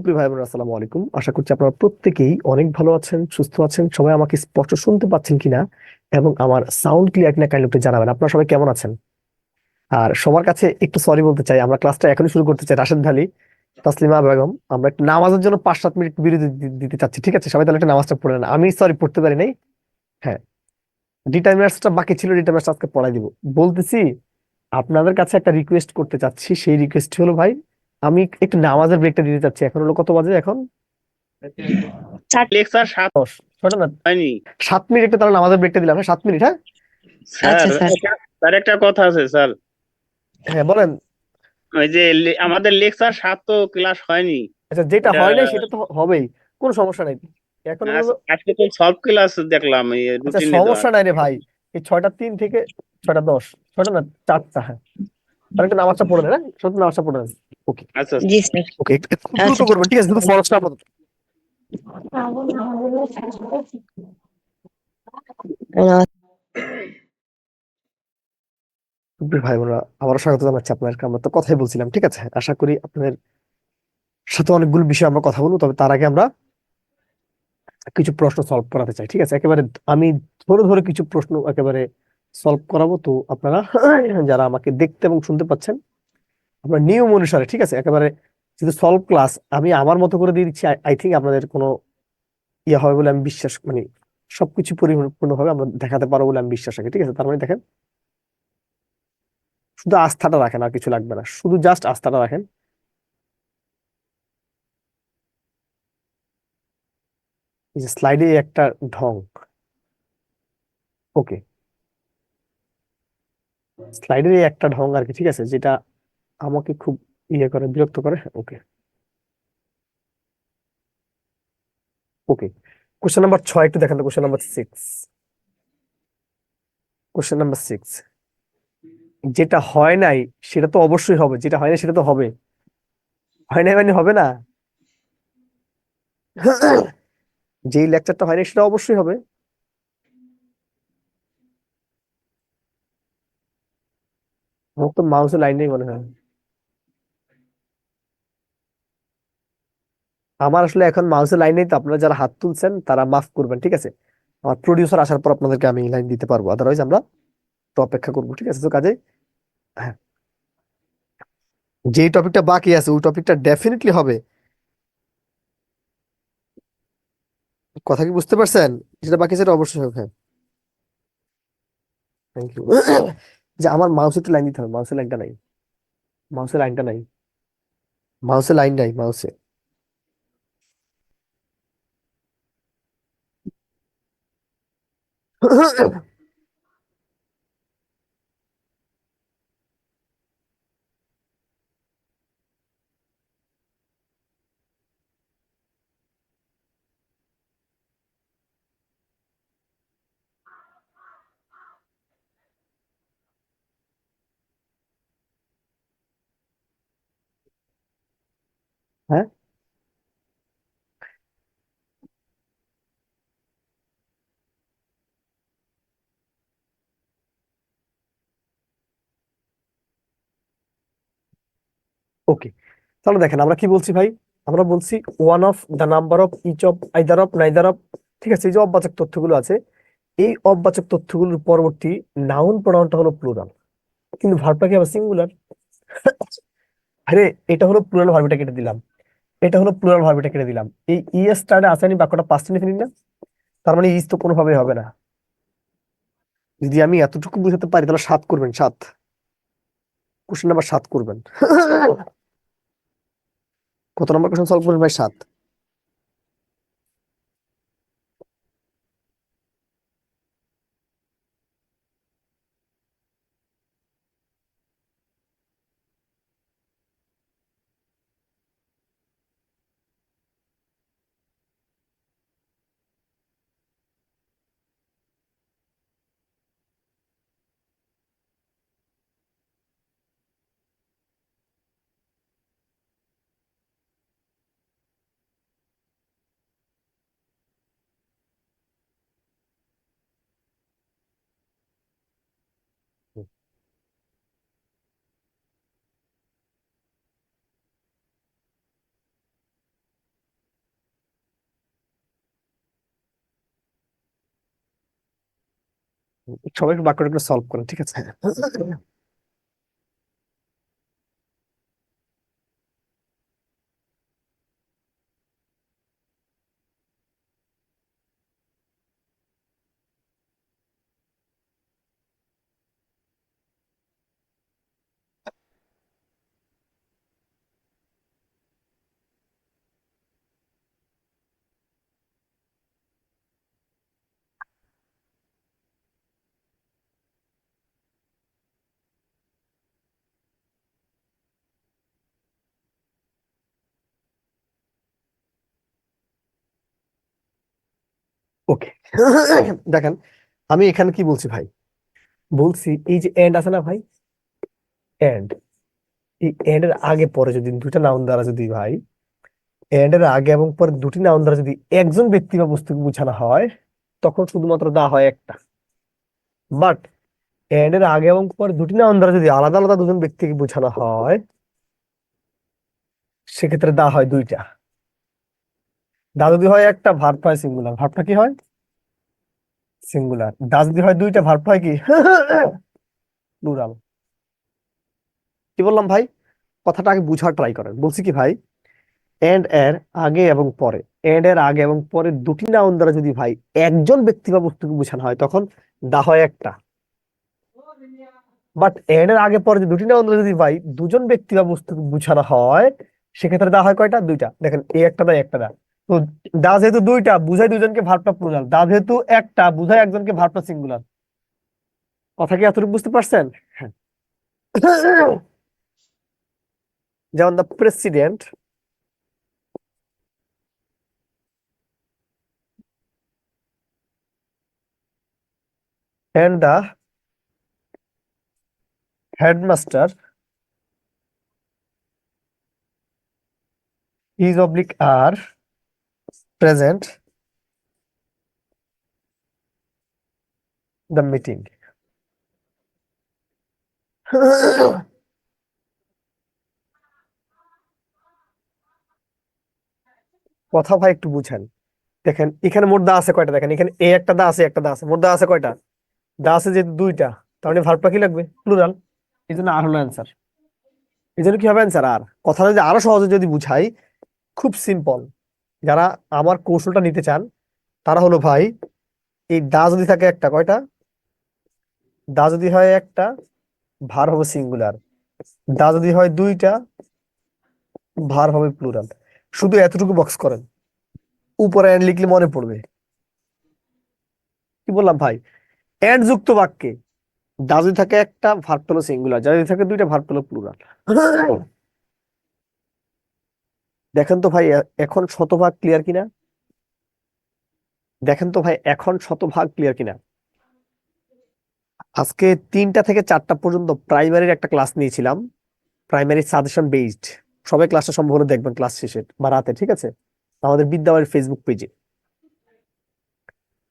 সুপ্রিয় ভাই বোনেরা, আসসালামু আলাইকুম। আশা করছি আপনারা প্রত্যেকেই অনেক ভালো আছেন, সুস্থ আছেন। সবাই আমাকে স্পষ্ট শুনতে পাচ্ছেন কিনা এবং আমার সাউন্ড ক্লিয়ার কিনা কাইন্ডলি একটু জানাবেন। আপনারা সবাই কেমন আছেন? আর সবার কাছে একটু সরি বলতে চাই, আমরা ক্লাসটা এখনই শুরু করতে চাই। রাশেদ ভাই, তাসলিমা বেগম, আমরা একটু নামাজের জন্য 5-7 মিনিট বিরতি দিতে চাচ্ছি, ঠিক আছে? সবাই তাহলে একটা নামাজটা পড়ে নেন। আমি সরি পড়তে পারি নাই। হ্যাঁ, ডিটারমিনার্সটা বাকি ছিল, ডিটারমিনার্স আজকে পড়াই দিব বলতেছি। আপনাদের কাছে একটা রিকোয়েস্ট করতে চাচ্ছি, সেই রিকোয়েস্ট হলো ভাই, আমি একটু নামাজের ব্রেকটা দিতে চাচ্ছি। এখন হলো কত বাজে? এখন লেকচার সাত 10, ছয়টা না, হয়নি 7 মিনিট একটু তাহলে নামাজের ব্রেকটা দিলাম। হ্যাঁ, 7 মিনিট। হ্যাঁ, স্যার। আচ্ছা স্যার। স্যার একটা কথা আছে স্যার। হ্যাঁ বলেন। ওই যে আমাদের লেকচার সাত তো ক্লাস হয়নি। আচ্ছা, যেটা এটা হয় নাই সেটা তো হবেই, কোনো সমস্যা নাই। এখন হলো, আজকে তো সব ক্লাস দেখলাম এই আচ্ছা রুটিনে দেওয়া। সমস্যা নাই রে ভাই, এই 6টা 3 থেকে 6টা 10, 6টা না 4টা। হ্যাঁ, তাহলে একটু নামাজটা পড়ে নেন। হ্যাঁ, সত্যি নামাজটা পড়ে নেন। ওকে, আচ্ছা জি স্যার। ওকে, একটু একটু দ্রুত আচ্ছা ঠিক করবেন, ঠিক আছে? শুধু ফরজটা আপাতত। আছে। ভাই বোনরা, আবারও স্বাগত জানাচ্ছি আপনাদেরকে। আমরা তো কথাই বলছিলাম, ঠিক আছে? আশা করি আপনাদের সাথে অনেকগুলো বিষয় আমরা কথা বলবো, তবে তার আগে আমরা কিছু প্রশ্ন সলভ করাতে চাই, ঠিক আছে? একেবারে আমি ধরে ধরে কিছু প্রশ্ন একেবারে সলভ করাবো। তো আপনারা যারা আমাকে দেখতে এবং শুনতে পাচ্ছেন, আমরা নিয়ম অনুসারে, ঠিক আছে, একেবারে যেহেতু সলভ ক্লাস আমি আমার মতো করে দিয়ে দিচ্ছি, আই থিঙ্ক আপনাদের কোনো ইয়ে হবে বলে আমি বিশ্বাস, মানে সবকিছু পরিপূর্ণভাবে আমরা দেখাতে পারবো বলে আমি বিশ্বাস রাখি, ঠিক আছে? তার মানে দেখেন, শুধু আস্থাটা রাখেন, আর কিছু লাগবে না, শুধু জাস্ট আস্থাটা রাখেন। এই যে স্লাইডে একটা ঢং, ওকে, স্লাইডের একটা ঢং আর কি, ঠিক আছে, যেটা আমাকে খুব ইয়ে করে, বিরক্ত করে। ওকে, ওকে, কোশ্চেন নাম্বার 6 একটু দেখেন তো। কোশ্চেন নাম্বার 6, যেটা হয় নাই সেটা তো অবশ্যই হবে, যেটা হয় না সেটা তো হবে। হয় নাই মানে হবে না। যেই লেকচারটা হয় না সেটা অবশ্যই হবে। আমার তো মাউসের লাইন নেই মনে হয়। আমার আসলে এখন মাউসের লাইন নেই, তো আপনারা যারা হাত তুলছেন তারা মাফ করবেন, ঠিক আছে? আমার প্রডিউসার আসার পর আপনাদেরকে আমি লাইন দিতে পারবো, আদারওয়াইজ আমরা তো অপেক্ষা করবো, ঠিক আছে? তো কাজে, হ্যাঁ, যেই টপিকটা বাকি আছে ওই টপিকটা ডেফিনেটলি হবে। কথা কি বুঝতে পারছেন? যেটা বাকি সেটা অবশ্যই হবে। হ্যাঁ, থ্যাংক ইউ। যে আমার মাউসে একটু লাইন দিতে হবে, মাউসের লাইনটা নাই, মাউসের লাইনটা নাই, মাউসের লাইন নাই, মাউসে। হ্যাঁ, ওকে, তাহলে দেখেন আমরা কি বলছি ভাই। আমরা বলছি one of the number of each of either of neither of, ঠিক আছে? এই যে অবাচক তথ্যগুলো আছে, এই অবাচক তথ্যগুলোর পরবর্তী নাউন প্রোনাউনটা হলো প্লুরাল, কিন্তু ভার্বটা কি আবার সিঙ্গুলার। আরে, এটা হলো প্লুরাল ভার্ব, এটা কেটে দিলাম। এটা হলো প্লুরাল ভার্ব, এটা কেটে দিলাম। এই ইএস স্টার্টে আসেনি, বাক্যটা পাস্ট ইনফিনিট না? তার মানে ইজ তো কোনোভাবে হবে না। যদি আমি এতটুকু বুঝাতে পারি তাহলে 7 করবেন, 7। কোশ্চেন নাম্বার 7 করবেন। কত নম্বর কোশ্চেন সলভ করবেন ভাই? 7। সবাই একটু বাক্যটা একটু সলভ করেন, ঠিক আছে? ওকে। দেখেন, আমি এখানে কি বলছি ভাই, বলছি এই যে এন্ড আছে না ভাই, এন্ড, এই এন্ড এর আগে পরে যদি দুইটা নাউন দ্বারা যদি ভাই, এন্ড এর আগে এবং পরে দুটি নাউন দ্বারা যদি একজন ব্যক্তি বা বস্তুকে বোঝানো হয়, তখন শুধুমাত্র দা হয় একটা। বাট এন্ড এর আগে এবং পরে দুটি নাউন দ্বারা যদি আলাদা আলাদা দুজন ব্যক্তিকে বোঝানো হয়, সেক্ষেত্রে দা হয় দুইটা। দা যদি হয় একটা, ভার্ব হয় সিঙ্গুলার, ভার্বটা কি হয়? সিঙ্গুলার। দা যদি হয় দুইটা, ভার্ব হয় কি? প্লুরাল। কি বললাম ভাই? কথাটা আগে বুঝার ট্রাই করেন। বলছি কি ভাই, এন্ড এর আগে এবং পরে, এন্ড এর আগে এবং পরে দুটি নাউন দ্বারা যদি ভাই একজন ব্যক্তি বা বস্তুকে বোঝানো হয়, তখন দা হয় একটা। বাট এন্ড এর আগে পরে যে দুটি নাউন দ্বারা যদি ভাই দুজন ব্যক্তি বা বস্তুকে বোঝানো হয়, সেক্ষেত্রে দা হয় কয়টা? দুইটা। দেখেন, এই একটা দা, একটা দা। তো দা যেহেতু দুইটা, বুঝায় দুজনকে, ভার্বটা প্লুরাল। দা যেহেতু একটা, বুঝায় একজনকে, ভার্বটা সিঙ্গুলার। কথা কি এতটুকু বুঝতে পারছেন? হ্যাঁ। যেমন the president and the headmaster is oblique are present the meeting. কথা ভাই একটু বুঝেন। দেখেন এখানে মোট দা আছে কয়টা, দেখেন এখানে এ একটা দা আছে, একটা দা আছে, মোট দা আছে কয়টা? দা আছে যে দুইটা, তার মানে ভার্বটা কি লাগবে? প্লুরাল। এই জন্য আর হলো অ্যান্সার। এই জন্য কি হবে অ্যান্সার আর। কথাটা যদি আরো সহজে যদি বুঝাই, খুব সিম্পল। যারা আমার কৌশলটা নিতে চান, তারা হলো ভাই, এই দা যদি থাকে একটা, কয়টা? দা যদি হয় একটা, ভার হবে সিঙ্গুলার। দা যদি হয় দুইটা, ভার হবে প্লুরাল। শুধু এতটুকু বক্স করেন, উপরে এন্ড লিখলে মনে পড়বে। কি বললাম ভাই? এন্ড যুক্ত বাক্যে দা যদি থাকে একটা, ভার্ব হলো সিঙ্গুলার। যা যদি থাকে দুইটা, ভার্ব হলো প্লুরাল। দেখেন তো ভাই, এখন শতভাগ ক্লিয়ার কিনা? দেখেন তো ভাই, এখন শতভাগ ক্লিয়ার কিনা? আজকে 3টা থেকে 4টা পর্যন্ত প্রাইমারির একটা ক্লাস নিয়েছিলাম, প্রাইমারি সাজেশন বেসড। সবাই ক্লাসটা সম্ভব হলে দেখবেন ক্লাস শেষে বা রাতে, ঠিক আছে? আমাদের বিদ্যালয়ের ফেসবুক পেজে।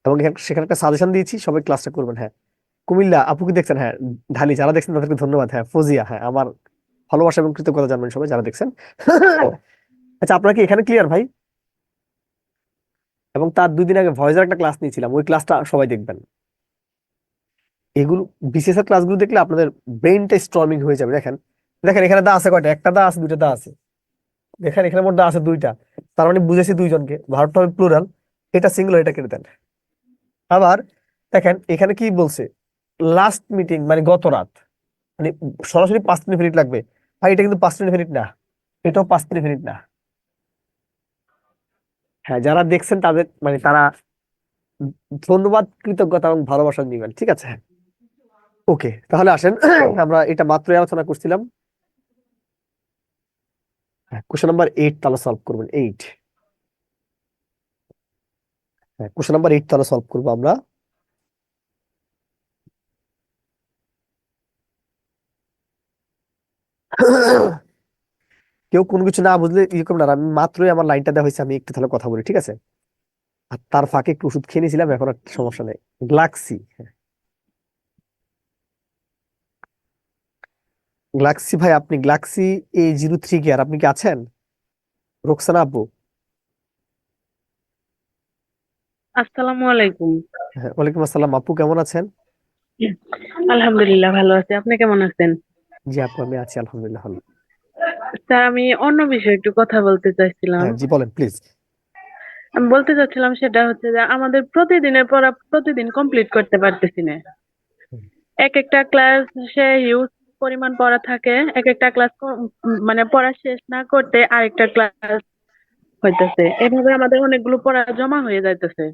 এবং সেখানে একটা সাজেশন দিয়েছি, সবাই ক্লাসটা করবেন। হ্যাঁ, কুমিল্লা আপু কি দেখছেন? হ্যাঁ, ঢালি যারা দেখছেন তাদেরকে ধন্যবাদ। হ্যাঁ, ফজিয়া, হ্যাঁ, আমার ভালোবাসা এবং কৃতজ্ঞতা জানবেন সবাই যারা দেখছেন। আচ্ছা, আপনার কি এখানে ক্লিয়ার ভাই? এবং তার 2 দিন আগে ভয়েসের একটা ক্লাস নিয়েছিলাম, ওই ক্লাসটা সবাই দেখবেন। এগুলো বিসিএস এর ক্লাসগুলো দেখলে আপনাদের ব্রেনটা স্টর্মিং হয়ে যাবে। দেখেন, দেখেন এখানে দা আছে কয়টা? একটা দা আছে, দুইটা দা আছে। দেখেন এখানে মোট দা আছে দুইটা, তার মানে বুঝেছি দুইজনকে, ভার্বটা হবে প্লুরাল। এটা সিঙ্গুলার, এটা কেটে দেন। আবার দেখেন এখানে কি বলছে, লাস্ট মিটিং মানে গত রাত, মানে সরাসরি 5 মিনিট লাগবে। ভাই এটা কিন্তু 5 মিনিট না, এটাও 5 মিনিট না। হ্যাঁ, যারা দেখছেন তাদের মানে তারা ধন্যবাদ, কৃতজ্ঞতা এবং ভালোবাসা দিবেন, ঠিক আছে? ওকে, তাহলে আসেন। আমরা এটা মাত্রই আলোচনা করছিলাম। হ্যাঁ, কোশ্চেন নাম্বার 8 তাহলে সলভ করবেন। 8, হ্যাঁ, কোশ্চেন নাম্বার 8 তাহলে সলভ করবো আমরা। কেউ কোনো কিছু না বুঝলে ইয়ে করবেন না, আমি মাত্রই আমার লাইনটা দেওয়া হয়েছে, আমি একটু তাহলে কথা বলি, ঠিক আছে? আর তার ফাঁকে একটু ওষুধ খেয়ে নিয়েছিলাম, এখন আর সমস্যা নেই। গ্লাক্সি, গ্লাক্সি ভাই, আপনি গ্লাক্সি A03 কি আর আপনি কি আছেন? রোকসানা আপু? আসসালামু আলাইকুম। হ্যাঁ, ওয়ালাইকুম আসসালাম। আপু কেমন আছেন? আলহামদুলিল্লাহ ভালো আছি। আপনি কেমন আছেন? জি আপু, আমি আছি আলহামদুলিল্লাহ ভালো। স্যার, আমি অন্য বিষয়ে একটু কথা বলতে চাইছিলাম। হ্যাঁ জি বলেন প্লিজ। আমি বলতে চাচ্ছিলাম সেটা হচ্ছে যে আমাদের প্রতিদিনের পড়া প্রতিদিন কমপ্লিট করতে পারতেছি না। এক একটা ক্লাস সে হিউজ পরিমাণ পড়া থাকে, এক একটা ক্লাস মানে পড়া শেষ না করতে আরেকটা ক্লাস হইতেছে, এভাবে আমাদের অনেকগুলো পড়া জমা হয়ে যাইতেছে।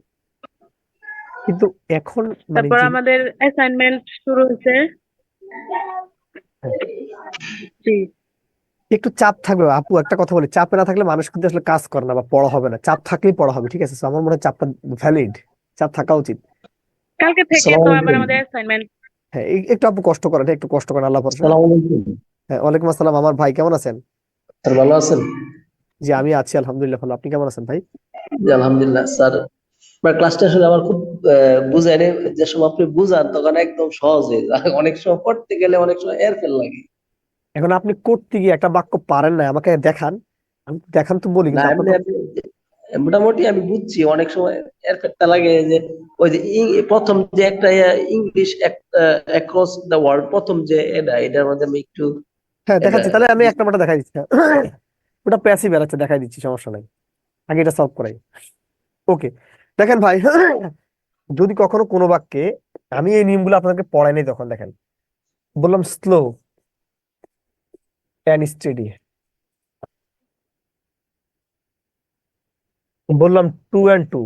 কিন্তু এখন মানে তারপর যে আমাদের অ্যাসাইনমেন্ট শুরু হয়েছে। হ্যাঁ, জি। একটু চাপ থাকবে আপু, একটা কথা বলি, চাপে না থাকলে মানুষ কিন্তু আসলে কাজ করে না বা পড়া হবে না, চাপ থাকলেই পড়া হবে, ঠিক আছে? So আমার মনে হয় চাপটা ভ্যালিড, চাপ থাকা উচিত। কালকে থেকে সালাম তো আবার আলাইকুম। আমাদের অ্যাসাইনমেন্ট। হ্যাঁ একটু আপু কষ্ট করেন, একটু কষ্ট করেন, আল্লাহ ভরসা। সালাম আলাইকুম। হ্যাঁ ওয়ালাইকুম আসসালাম আমার ভাই, কেমন আছেন? স্যার ভালো আছেন? জি আমি আছি আলহামদুলিল্লাহ ভালো। আপনি কেমন আছেন ভাই? জি আলহামদুলিল্লাহ স্যার। আপনার ক্লাসটা আসলে আমার খুব বুঝায় নেই, যে সময় আপনি বুঝান তখন একদম সহজ হয়ে যায়, অনেক সময় পড়তে গেলে অনেক সময় এরফেল লাগে। এখন আপনি করতে গিয়ে একটা বাক্য পারেন না, আমাকে দেখান, আমি দেখান তো বলি, না কিন্তু আপনার এমনি তো আমি মোটামুটি আমি বুঝছি, অনেক সময় এরফেলটা লাগে যে ওই যে প্রথম যে একটা ইংলিশ অ্যাক্রস দ্য ওয়ার্ল্ড, প্রথম যে এটার মধ্যে আমি একটু হ্যাঁ এটা দেখাচ্ছি, তাহলে আমি এক নাম্বারটা দেখাই দিচ্ছি। ওটা প্যাসিভ বেড়াচ্ছে, দেখাই দিচ্ছি, সমস্যা নাই, আগে এটা সলভ করাই। ওকে, দেখেন ভাই, যদি কখনো কোনো বাক্যে, আমি এই নিয়মগুলো আপনাদেরকে পড়াই নাই, তখন দেখেন বললাম স্লো অ্যান্ড স্টেডি, বললাম two and two,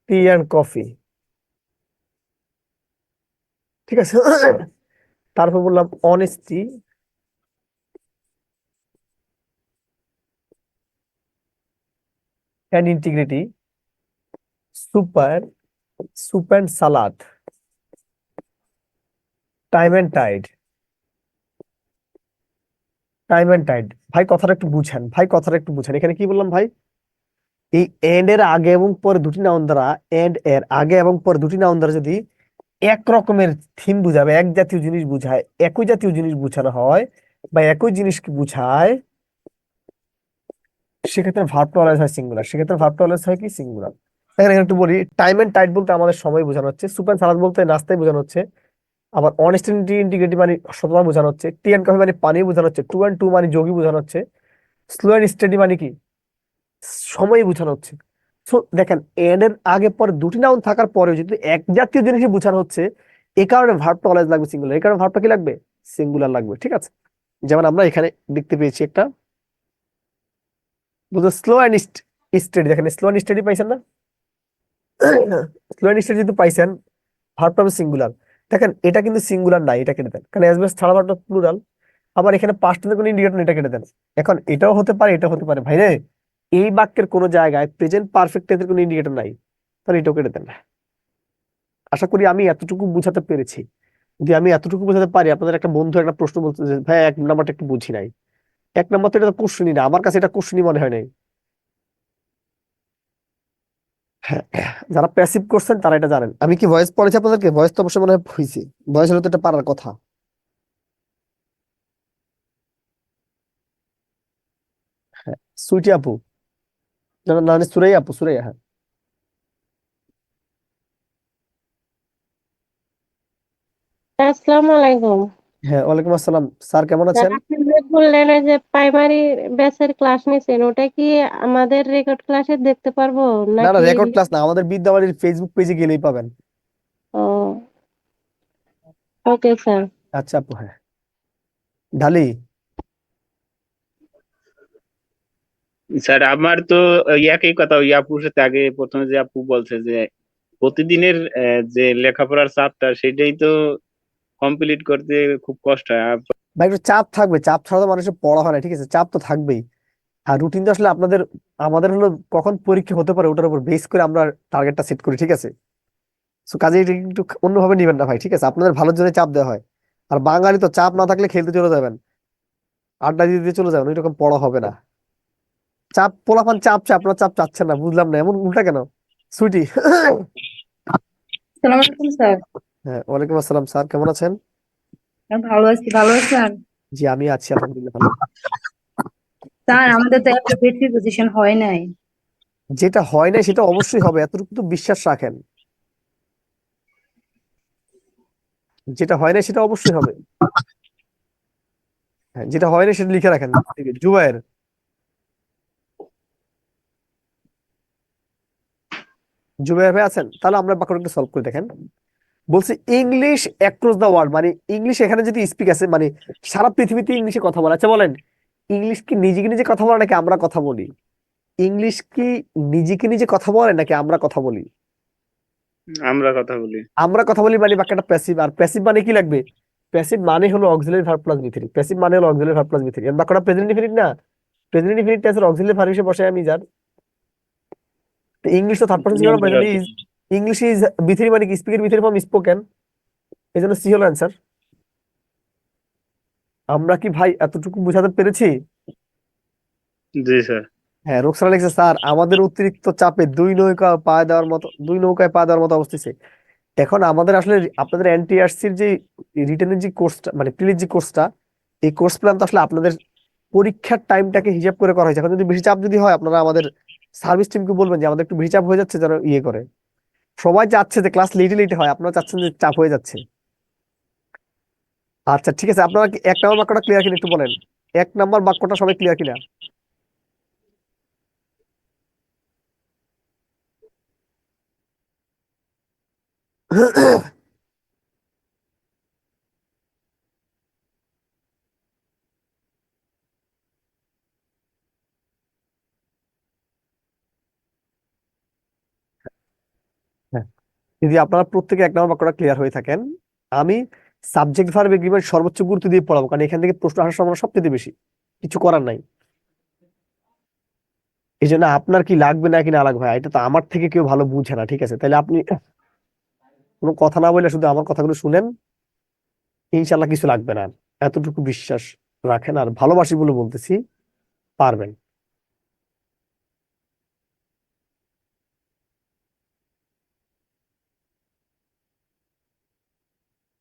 tea and coffee, ঠিক আছে? তারপর বললাম honesty and integrity, super soup and salad, time and tide, time and tide. ভাই কথাটা একটু বুঝেন, ভাই কথাটা একটু বুঝেন, এখানে কি বললাম ভাই? এই এন্ড এর আগে এবং পরে দুটি নাউন দ্বারা, এন্ড এর আগে এবং পরে দুটি নাউন দ্বারা যদি এক রকমের থিম বুঝাবে, এক জাতীয় জিনিস বুঝায়, একই জাতীয় জিনিস বুঝানো হয় বা একই জিনিসকে বুঝায়, সেক্ষেত্রে ভার্বটা অলওয়েজ হয় সিঙ্গুলার, সেক্ষেত্রে ভার্বটা অলওয়েজ হয় কি সিঙ্গুলার। দেখেন এখানে একটু বলি, টাইম এন্ড টাইড বলতে আমাদের সময় বোঝানো হচ্ছে, সুপ এন্ড সালাদ বলতে নাস্তায় বোঝানো হচ্ছে, আবার অনেস্টি ইন্টিগ্রিটি মানে সততা বোঝানো হচ্ছে, টি এন্ড কফি মানে পানি বোঝানো হচ্ছে, টু এন্ড টু মানে যোগী বোঝানো হচ্ছে, স্লো এন্ড স্টেডি মানে কি সময় বোঝানো হচ্ছে। সো দেখেন এন্ড এর আগে পরে দুটি নাউন থাকার পরে যদি এক জাতীয় জিনিসই বোঝানো হচ্ছে, এই কারণে ভার্বটা অলওয়েজ লাগবে সিঙ্গুলার, এই কারণে ভার্বটা কি লাগবে? সিঙ্গুলার লাগবে, ঠিক আছে? যেমন আমরা এখানে দেখতে পেয়েছি একটা, বুঝলো স্লো অ্যান্ড স্টেডি, দেখেন স্লো অ্যান্ড স্টেডি পাইছেন না? স্লো অ্যান্ড স্টেডি যদি পাইছেন, ভার্বটা হবে সিঙ্গুলার। দেখেন এটা কিন্তু সিঙ্গুলার নাই, এটা কেটে দেন, কারণ অ্যাজ বেস ছাড়া ভার্বটা প্লুরাল। আবার এখানে পাস্টের কোনো ইন্ডিকেটর, এটা কেটে দেন। এখন এটাও হতে পারে, এটা হতে পারে, ভাই রে এই বাক্যের কোনো জায়গায় প্রেজেন্ট পারফেক্ট টেন্সের কোনো ইন্ডিকেটর নাই, তাহলে এটাও কেটে দেন। আশা করি আমি এতটুকু বুঝাতে পেরেছি। যদি আমি এতটুকু বোঝাতে পারি, আপনাদের একটা বন্ধু একটা প্রশ্ন বলতে যে ভাই এক নাম্বারটা একটু বুঝি নাই, এক নাম্বার তো এটা তো কোশ্চেনই না, আমার কাছে এটা কোশ্চেনই মনে হয় নাই। হ্যাঁ, যারা প্যাসিভ করছেন তারা এটা জানেন। আমি কি ভয়েস পড়েছি আপনাদেরকে? ভয়েস তো অবশ্যই মনে হয় হয়েছে, ভয়েস হলে তো এটা পারার কথা। হ্যাঁ, সুইটি আপু, না না না, সুরাইয়া আপু, সুরাইয়া, হ্যাঁ। আসসালামু আলাইকুম। হ্যাঁ ওয়ালাইকুম আসসালাম, স্যার কেমন স্যার, আছেন? আপনি যে বললেন এই যে প্রাইমারি ব্যাচের ক্লাস নিছেন, ওটা কি আমাদের রেকর্ড ক্লাসে দেখতে পারবো না না, নাকি? রেকর্ড ক্লাস না, আমাদের বিদ্যাবাড়ির ফেসবুক পেজে গেলেই পাবেন। ও, ওকে স্যার। আচ্ছা আপু, হ্যাঁ। ঢালি, স্যার আমার তো ওই একই কথা, ওই আপুর সাথে আগে প্রথমে যে আপু বলছে যে প্রতিদিনের যে লেখাপড়ার চাপটা সেটাই তো কমপ্লিট করতে খুব কষ্ট হয়। ভাই একটু চাপ থাকবে, চাপ ছাড়া তো মানুষের পড়া হয় না, ঠিক আছে? চাপ তো থাকবেই। আর রুটিন তো আসলে আপনাদের, আমাদের হলো কখন পরীক্ষা হতে পারে ওটার উপর বেস করে আমরা টার্গেটটা সেট করি, ঠিক আছে? সো কাজে এটা একটু অন্যভাবে নিবেন না ভাই, ঠিক আছে? আপনাদের ভালোর জন্য চাপ দেওয়া হয়। আর বাঙালি তো চাপ না থাকলে খেলতে চলে যাবেন, আড্ডা দিতে দিতে চলে যাবেন, ওইরকম পড়া হবে না। চাপ পোলাপান চাপ চাপ, আপনার চাপ চাচ্ছেন না, বুঝলাম না এমন উল্টা কেন? সুইটি। সালাম আলাইকুম স্যার। হ্যাঁ ওয়ালাইকুম আসসালাম, স্যার কেমন আছেন? আমি ভালো আছি, ভালো আছেন? জি আমি আছি আলহামদুলিল্লাহ ভালো। স্যার, আমাদের তো একটা বেশি পজিশন হয় নাই। যেটা হয় না সেটা অবশ্যই হবে, এতটুকু তো বিশ্বাস রাখেন। যেটা হয় না সেটা অবশ্যই হবে। হ্যাঁ, যেটা হয় না সেটা লিখে রাখেন। ঠিক আছে, জুবায়ের, জুবায়ের ভাই আছেন? তাহলে আমরা বাক্যটা একটু সলভ করে দেখেন। বলছে ইংলিশ অ্যাক্রস দ্য ওয়ার্ল্ড, মানে ইংলিশ এখানে যদি স্পিক আছে মানে সারা পৃথিবীতে ইংলিশে কথা বলা। আচ্ছা বলেন, ইংলিশ কি নিজেকে নিজে কথা বলে নাকি আমরা কথা বলি? ইংলিশ কি নিজেকে নিজে কথা বলে নাকি আমরা কথা বলি? আমরা কথা বলি। আমরা কথা বলি মানে বাক্যটা প্যাসিভ। আর প্যাসিভ মানে কি লাগবে? প্যাসিভ মানে হলো auxiliary verb plus V three. Passive মানে হলো auxiliary verb plus V three. বাক্যটা প্রেজেন্ট ইনফিনিট না? প্রেজেন্ট ইনফিনিট টেন্সের অক্সিলারি ভার্ব হিসেবে বসে আমি যার ইংলিশ তো third person singular, present is, English is V three মানে কি স্পিকের বি থ্রি ফর্ম স্পোকেন। এই জন্য সি হলো অ্যান্সার। আমরা কি ভাই এতটুকু বুঝাতে পেরেছি? জি স্যার। হ্যাঁ, রোকসানা লিখছে স্যার আমাদের অতিরিক্ত চাপে দুই নৌকায় পা দেওয়ার মতো অবস্থিছে। এখন আমাদের আসলে আপনাদের এনটিআরসির যে রিটেনের যে কোর্সটা মানে প্রিলির যে কোর্সটা, এই কোর্স প্ল্যান তো আসলে আপনাদের পরীক্ষার টাইমটাকে হিসাব করে করা হয়েছে। এখন যদি বেশি চাপ যদি হয় আপনারা আমাদের সার্ভিস টিমকে বলবেন যে আমাদের একটু বেশি চাপ হয়ে যাচ্ছে, যেন ইয়ে করে। সবাই চাচ্ছে যে ক্লাস লেটে লেটে হয়, আপনারা চাচ্ছেন যে চাপ হয়ে যাচ্ছে। আচ্ছা ঠিক আছে, আপনারা কি 1 নম্বর বাক্যটা ক্লিয়ার কিনা একটু বলেন। 1 নম্বর বাক্যটা সবাই ক্লিয়ার কিনা? হ্যাঁ, যদি আপনারা প্রত্যেকে 1 নম্বর বাক্যটা ক্লিয়ার হয়ে থাকেন, আমি সাবজেক্ট ভার্ব এগ্রিমেন্ট সর্বোচ্চ গুরুত্ব দিয়ে পড়াবো, কারণ এখান থেকে প্রশ্ন আসার সম্ভাবনা সবচেয়ে বেশি। কিছু করার নাই। এই জন্য আপনার কি লাগবে না কি না লাগবে এটা তো আমার থেকে কেউ ভালো বুঝে না। ঠিক আছে, তাহলে আপনি কোনো কথা না বলে শুধু আমার কথাগুলো শুনেন, ইনশাল্লাহ কিছু লাগবে না। এতটুকু বিশ্বাস রাখেন, আর ভালোবাসি বলে বলতেছি, পারবেন।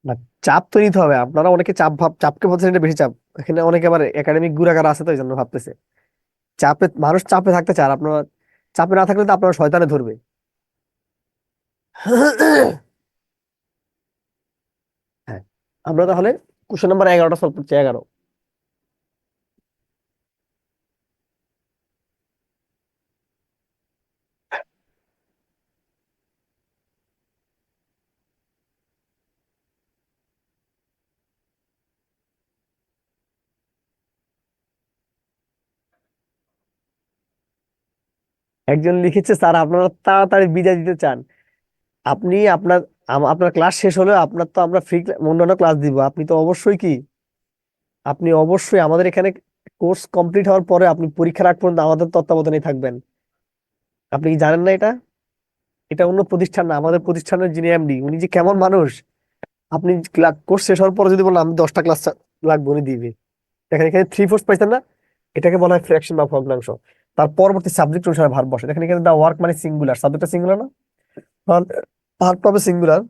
না, চাপ তো নিতে হবে। আপনারা অনেকে চাপকে ভাবছেন এটা বেশি চাপ। এখানে অনেকে আবার একাডেমিক গুড়াগাড়া আছে তো এই জন্য ভাবতেছে মানুষ চাপে থাকতে চায়। আর আপনারা চাপে না থাকলে তো আপনারা শয়তানে ধরবে। হ্যাঁ, আমরা তাহলে কোশ্চেন নাম্বার 11টা সলভ করছি। 11। একজন লিখেছে স্যার আপনারা তাড়াতাড়ি বিদায় দিতে চান। আপনি আপনার ক্লাস শেষ হলে আপনার তো আমরা ফ্রি অন্যান্য ক্লাস দিব। আপনি তো অবশ্যই কি, আপনি অবশ্যই আমাদের এখানে কোর্স কমপ্লিট হওয়ার পরে আপনি পরীক্ষার আগ পর্যন্ত আমাদের তত্ত্বাবধানে থাকবেন। আপনি কি জানেন না এটা? এটা অন্য প্রতিষ্ঠান না, আমাদের প্রতিষ্ঠানের যিনি এমডি উনি যে কেমন মানুষ। আপনি কোর্স শেষ হওয়ার পরে যদি বলেন আমি 10টা ক্লাস লাগবে, উনি দিবে। দেখেন এখানে থ্রি ফোর্থ পাইছেন না? এটাকে বলা হয় ফ্র্যাকশন বা ভগ্নাংশ। তার পরবর্তী সাবজেক্ট অনুসারে ভার্ব বসে। দেখেন এখানে দা ওয়ার্ক মানে সিঙ্গুলার, সাবজেক্টটা সিঙ্গুলার না? ভার্ব পাবে সিঙ্গুলার।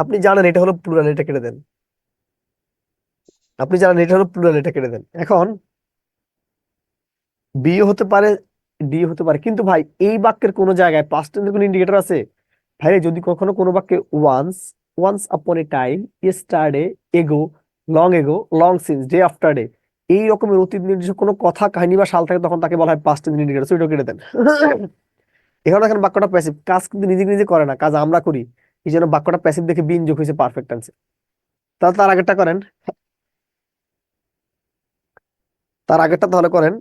আপনি জানেন এটা হলো প্লুরাল, এটা কেটে দেন। আপনি জানেন এটা হলো প্লুরাল, এটা কেটে দেন। এখন বিয়ে হতে পারে, ডি হতে পারে, কিন্তু ভাই এই বাক্যের কোন জায়গায় পাস্ট টেন্সের কোন ইন্ডিকেটর আছে? ভাই যদি কখনো কোনো বাক্যে once, once upon a time, yesterday, ago, long since, day after day, এই রকমের অতীত নির্দিষ্ট কোনো কথা কাহিনী বা সাল থাকে তখন তাকে বলা হয় পাস্ট টেন্স ইন্ডিকেটর। সো এটা কেটে দেন। এখানে দেখেন বাক্যটা প্যাসিভ, কাজ কিন্তু নিজে নিজে করে না, কাজ আমরা করি। এই জন্য বাক্যটা প্যাসিভ দেখে বিন যোগ হয়েছে পারফেক্ট টেন্সে। তাহলে তার আগেরটা করেন, তার আগেরটা তাহলে করেন।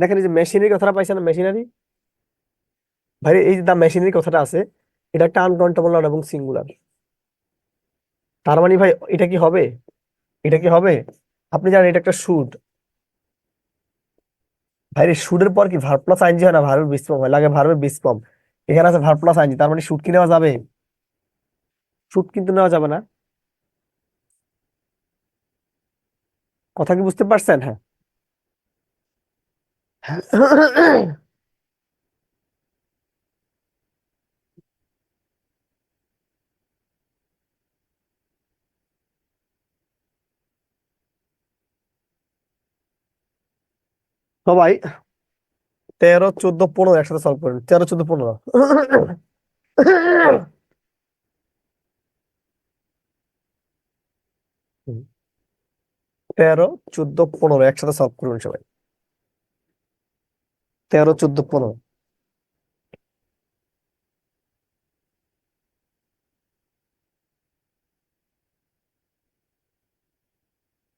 দেখেন এই যে মেশিনারি কথাটা পাইছেন না, মেশিনারি। ভাই এই যে দা মেশিনারি কথাটা আছে, এটা একটা আনকাউন্টেবল নাউন এবং সিঙ্গুলার। তার মানে ভাই এটা কি হবে? এটা কি হবে? আপনি জানেন এটা একটা শুড। ভাই শুডের পর কি ভার্ব প্লাস আইনজি হয় না? ভার্বের বেস ফর্ম হয়, লাগে ভার্বের বেস ফর্ম। এখানে আছে ভার্ব প্লাস আইনজি, তার মানে শুড কি নেওয়া যাবে? শুড কিন্তু নেওয়া যাবে না। কথা কি বুঝতে পারছেন? হ্যাঁ। সবাই 13, 14, 15 একসাথে সলভ করেন। 13, 14, 15। 13, 14, 15 একসাথে সলভ করবেন সবাই। 13, 14, 15।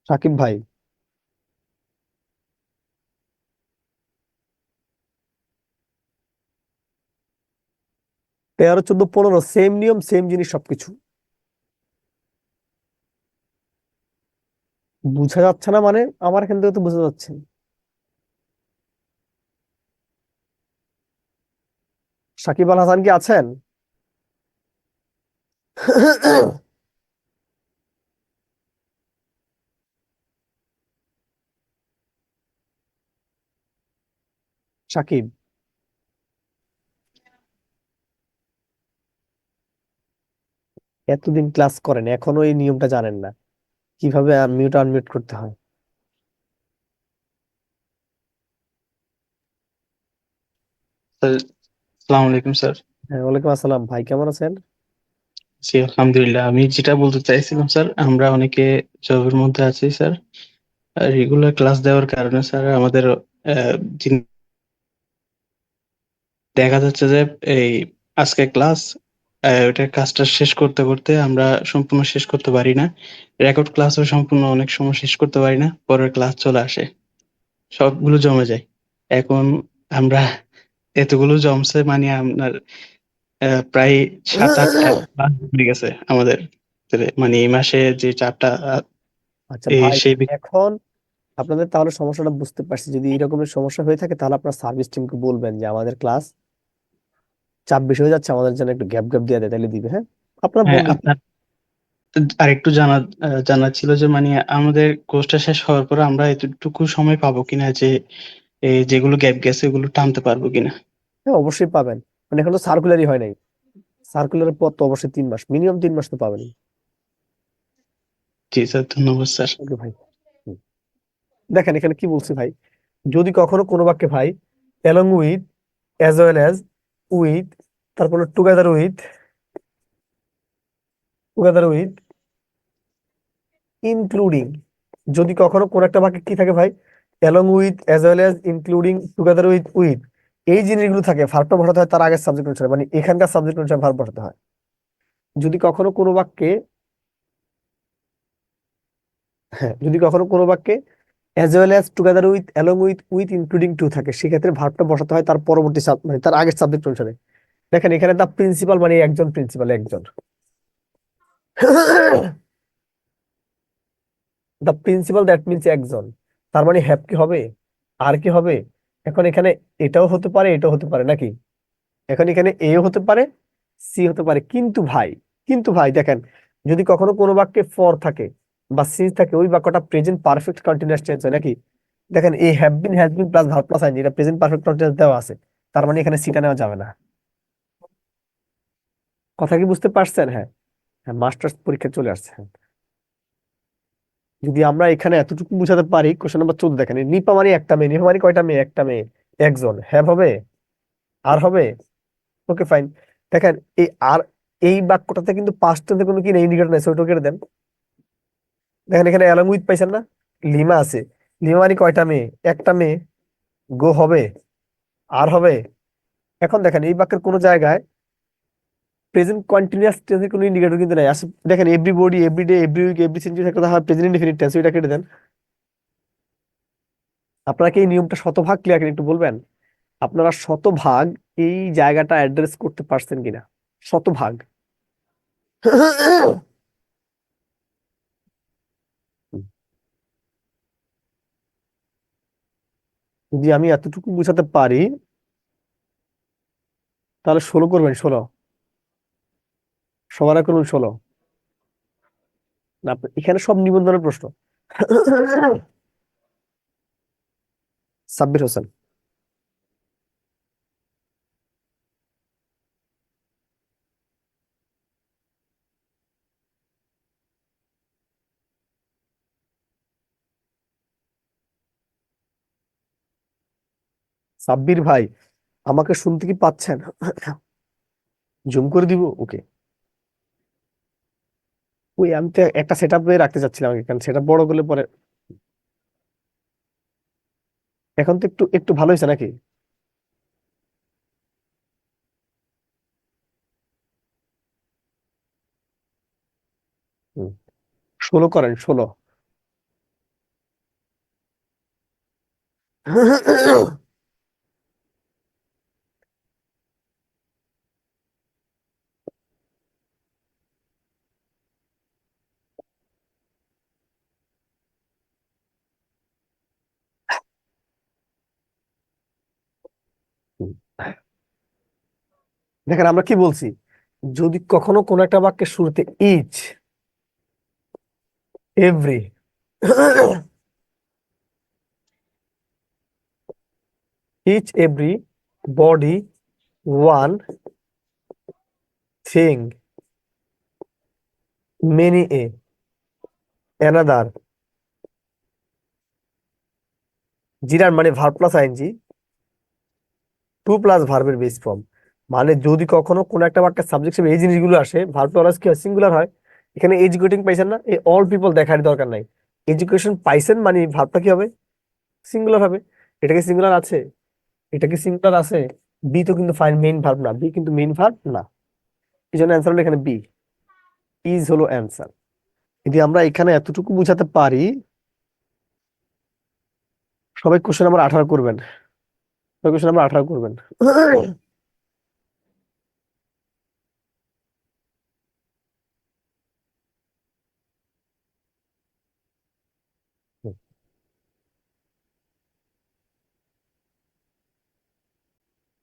সাকিব ভাই, 13, 14, 15 সেম নিয়ম, সেম জিনিস সবকিছু। বোঝা যাচ্ছে না মানে? আমার এখান থেকে তো বোঝা যাচ্ছে। সাকিব আল হাসান কি আছেন? সাকিব, এতদিন ক্লাস করেন এখনো এই নিয়মটা জানেন না, কিভাবে আনমিউট আনমিউট করতে হয়? স্যার, আসসালামু আলাইকুম স্যার। হ্যাঁ, ওয়ালাইকুম আসসালাম ভাই, কেমন আছেন? জি আলহামদুলিল্লাহ। আমি যেটা বলতে চাইছিলাম স্যার, আমরা অনেকে জবের মধ্যে আছি স্যার। রেগুলার ক্লাস দেওয়ার কারণে স্যার আমাদের আহ, জিন- দেখা যাচ্ছে যে এই আজকে ক্লাস ওইটার কাজটা শেষ করতে করতে আমরা সম্পূর্ণ শেষ করতে পারি না। রেকর্ড ক্লাসও সম্পূর্ণ অনেক সময় শেষ করতে পারি না, পরের ক্লাস চলে আসে, সবগুলো জমে যায়। এখন আমরা এতগুলো জমছে মানে আপনার প্রায় 7-8টা ক্লাস হয়ে গেছে আমাদের। মানে এই মাসে যে 4টা আচ্ছা এই ভাই, সেই এখন আপনাদের তাহলে সমস্যাটা বুঝতে পারছি। যদি এরকমের সমস্যা হয়ে থাকে তাহলে আপনার সার্ভিস টিমকে বলবেন যে আমাদের ক্লাস চাপ বেশি হয়ে যাচ্ছে, আমাদের জন্য একটু গ্যাপ গ্যাপ দিয়ে দেয়, তাহলে দিবে। হ্যাঁ, আপনার হ্যাঁ, বলবেন। আপনার আরেকটু জানার ছিল যে মানে আমাদের কোর্সটা শেষ হওয়ার পর আমরা এতটুকু সময় পাবো কিনা যে এই যেগুলো গ্যাপ গেছে এগুলো টানতে পারবো কিনা। হ্যাঁ, অবশ্যই পাবেন। মানে এখন তো সার্কুলারই হয় নাই। সার্কুলারের পর তো অবশ্যই 3 মাস, মিনিমাম 3 মাস তো পাবেন। জি স্যার, ধন্যবাদ স্যার। ওকে ভাই। হুম। দেখেন এখানে কি বলছি ভাই, যদি কখনো কোনো বাক্যে ভাই along with, as well as, with, তারপরে together with, together with, including, যদি কখনো কোন একটা বাক্যে কি থাকে ভাই, along with, as well as, including, together with, with, এই জিনিসগুলো থাকে, ভার্বটা বসাতে হয় তার আগের সাবজেক্ট অনুসারে, মানে এখানকার সাবজেক্ট অনুসারে ভার্ব বসাতে হয়। যদি কখনো কোনো বাক্যে, হ্যাঁ, যদি কখনো কোনো বাক্যে as well as, together with, along with, with, including to থাকে, সেক্ষেত্রে ভার্বটা বসাতে হয় তার পরবর্তী মানে তার আগের সাবজেক্ট অনুসারে। দেখেন এখানে দা প্রিন্সিপাল মানে একজন প্রিন্সিপাল, একজন। দা প্রিন্সিপাল দ্যাট মিনস একজন, তার মানে হ্যাভ কি হবে, আর কি হবে? এখন এখানে এটাও হতে পারে, এটাও হতে পারে নাকি? এখন এখানে এও হতে পারে, সি হতে পারে, কিন্তু ভাই দেখেন, যদি কখনো কোনো বাক্যে ফর থাকে বা সিন্স থাকে, ওই বাক্যটা প্রেজেন্ট পারফেক্ট কন্টিনিউয়াস টেন্স হয় নাকি? দেখেন এই have been, has been plus verb plus ING, এটা প্রেজেন্ট পারফেক্ট কন্টিনিউয়াস দেওয়া আছে, তার মানে এখানে সিটা নেওয়া যাবে না। কথা কি বুঝতে পারছেন? হ্যাঁ। হ্যাঁ, মাস্টার্স পরীক্ষা চলে আসছে। হ্যাঁ। যদি আমরা এখানে এতটুকু বুঝাতে পারি, কোশ্চেন নাম্বার 14 দেখেন, এই নিপা মানে একটা মেয়ে, নিপা মানে কয়টা মেয়ে? একটা মেয়ে, একজন, হ্যাভ হবে, আর হবে। Okay fine. দেখেন এই আর, এই বাক্যটাতে কিন্তু পাস্ট টেন্সে কোনো কি নেই, ইন্ডিকেটর নেই, ওইটা কেটে দেন। দেখেন এখানে অ্যালং উইথ পাইছেন না, লিমা আছে, লিমা মানে কয়টা মেয়ে? একটা মেয়ে, গো হবে, আর হবে। এখন দেখেন এই বাক্যের কোনো জায়গায় প্রেজেন্ট কন্টিনিউয়াস টেন্সের কোনো ইন্ডিকেটর কিন্তু নাই। আসলে দেখেন everybody, everyday, every week, every century একটা হয় প্রেজেন্ট ইনডিফিনিট টেন্স, ওইটা কেটে দেন। আপনারা কি এই নিয়মটা শতভাগ ক্লিয়ার একটু বলবেন? আপনারা শতভাগ এই জায়গাটা অ্যাড্রেস করতে পারছেন কিনা? শতভাগ। যদি আমি এতটুকু বুঝাতে পারি তাহলে 16 করবেন, 16। সবার আগে করবেন 16। না, এখানে সব নিবন্ধনের প্রশ্ন। সাব্বির হোসেন। সাব্বির ভাই, আমাকে শুনতে কি পাচ্ছেন? জুম করে দিব? ওকে। ওই আমি তো একটা সেট আপ রাখতে চাচ্ছিলাম আগে, কারণ সেট আপ বড় করলে পরে। এখন তো একটু একটু ভালো হয়েছে নাকি? হুম। 16 করেন, 16। দেখেন আমরা কি বলছি, যদি কখনো কোন একটা বাক্যের শুরুতে each, every, each every, body, one, thing, many a, another, জিরার মানে verb plus ING, to plus ভার্বের বেস ফর্ম। মানে যদি কখনো কোন একটা বাক্যের সাবজেক্ট হিসেবে এই জিনিসগুলো আসে, ভার্ব প্লাস কি হয়, সিঙ্গুলার হয়। এখানে এডুকেটিং পাইছেন না, এই অল পিপল দেখার দরকার নাই। এডুকেশন পাইছেন মানে ভার্বটা কি হবে, সিঙ্গুলার হবে। এটা কি সিঙ্গুলার আছে? এটা কি সিঙ্গুলার আছে? বি তো কিন্তু ফাইন মেইন ভার্ব না, বি কিন্তু মেইন ভার্ব না। এই জন্য অ্যান্সার হলো এখানে বি, ইজ হলো অ্যান্সার। যদি আমরা এখানে এতটুকু বুঝাতে পারি, সবাই কোশ্চেন নাম্বার 18 করবেন, সবাই কোশ্চেন নাম্বার 18 করবেন।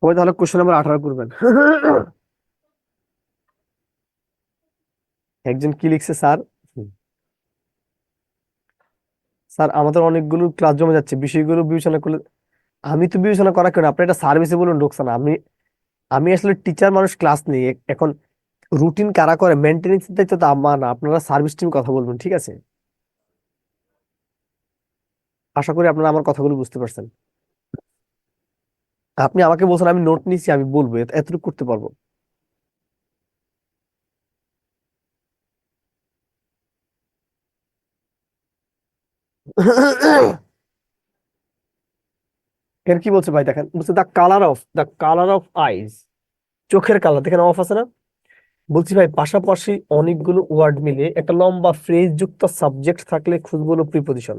সবাই তাহলে কোশ্চেন নাম্বার 18 করবেন। একজন কি লিখছে স্যার? স্যার আমাদের অনেকগুলো ক্লাস জমে যাচ্ছে, বিষয়গুলো বিবেচনা করলে। আমি তো বিবেচনা করা কেন, আপনি একটা সার্ভিসে বলুন ঢুকছে না। আমি আমি আসলে টিচার মানুষ, ক্লাস নেই এখন। রুটিন কারা করে, মেনটেনেন্স দায়িত্ব তো আমার না, আপনারা সার্ভিস টিম কথা বলবেন, ঠিক আছে? আশা করি আপনারা আমার কথাগুলো বুঝতে পারছেন। আপনি আমাকে বলছেন, আমি নোট নিচ্ছি, আমি বলবো, এতটুকু করতে পারবো। এখানে কি বলছে ভাই, দেখেন বলছে দ্য কালার অফ আইজ, চোখের কালার। দেখেন অফ আছে না? বলছি ভাই, পাশাপাশি অনেকগুলো ওয়ার্ড মিলে একটা লম্বা ফ্রেজ যুক্ত সাবজেক্ট থাকলে খুঁজবো হলো প্রিপোজিশন,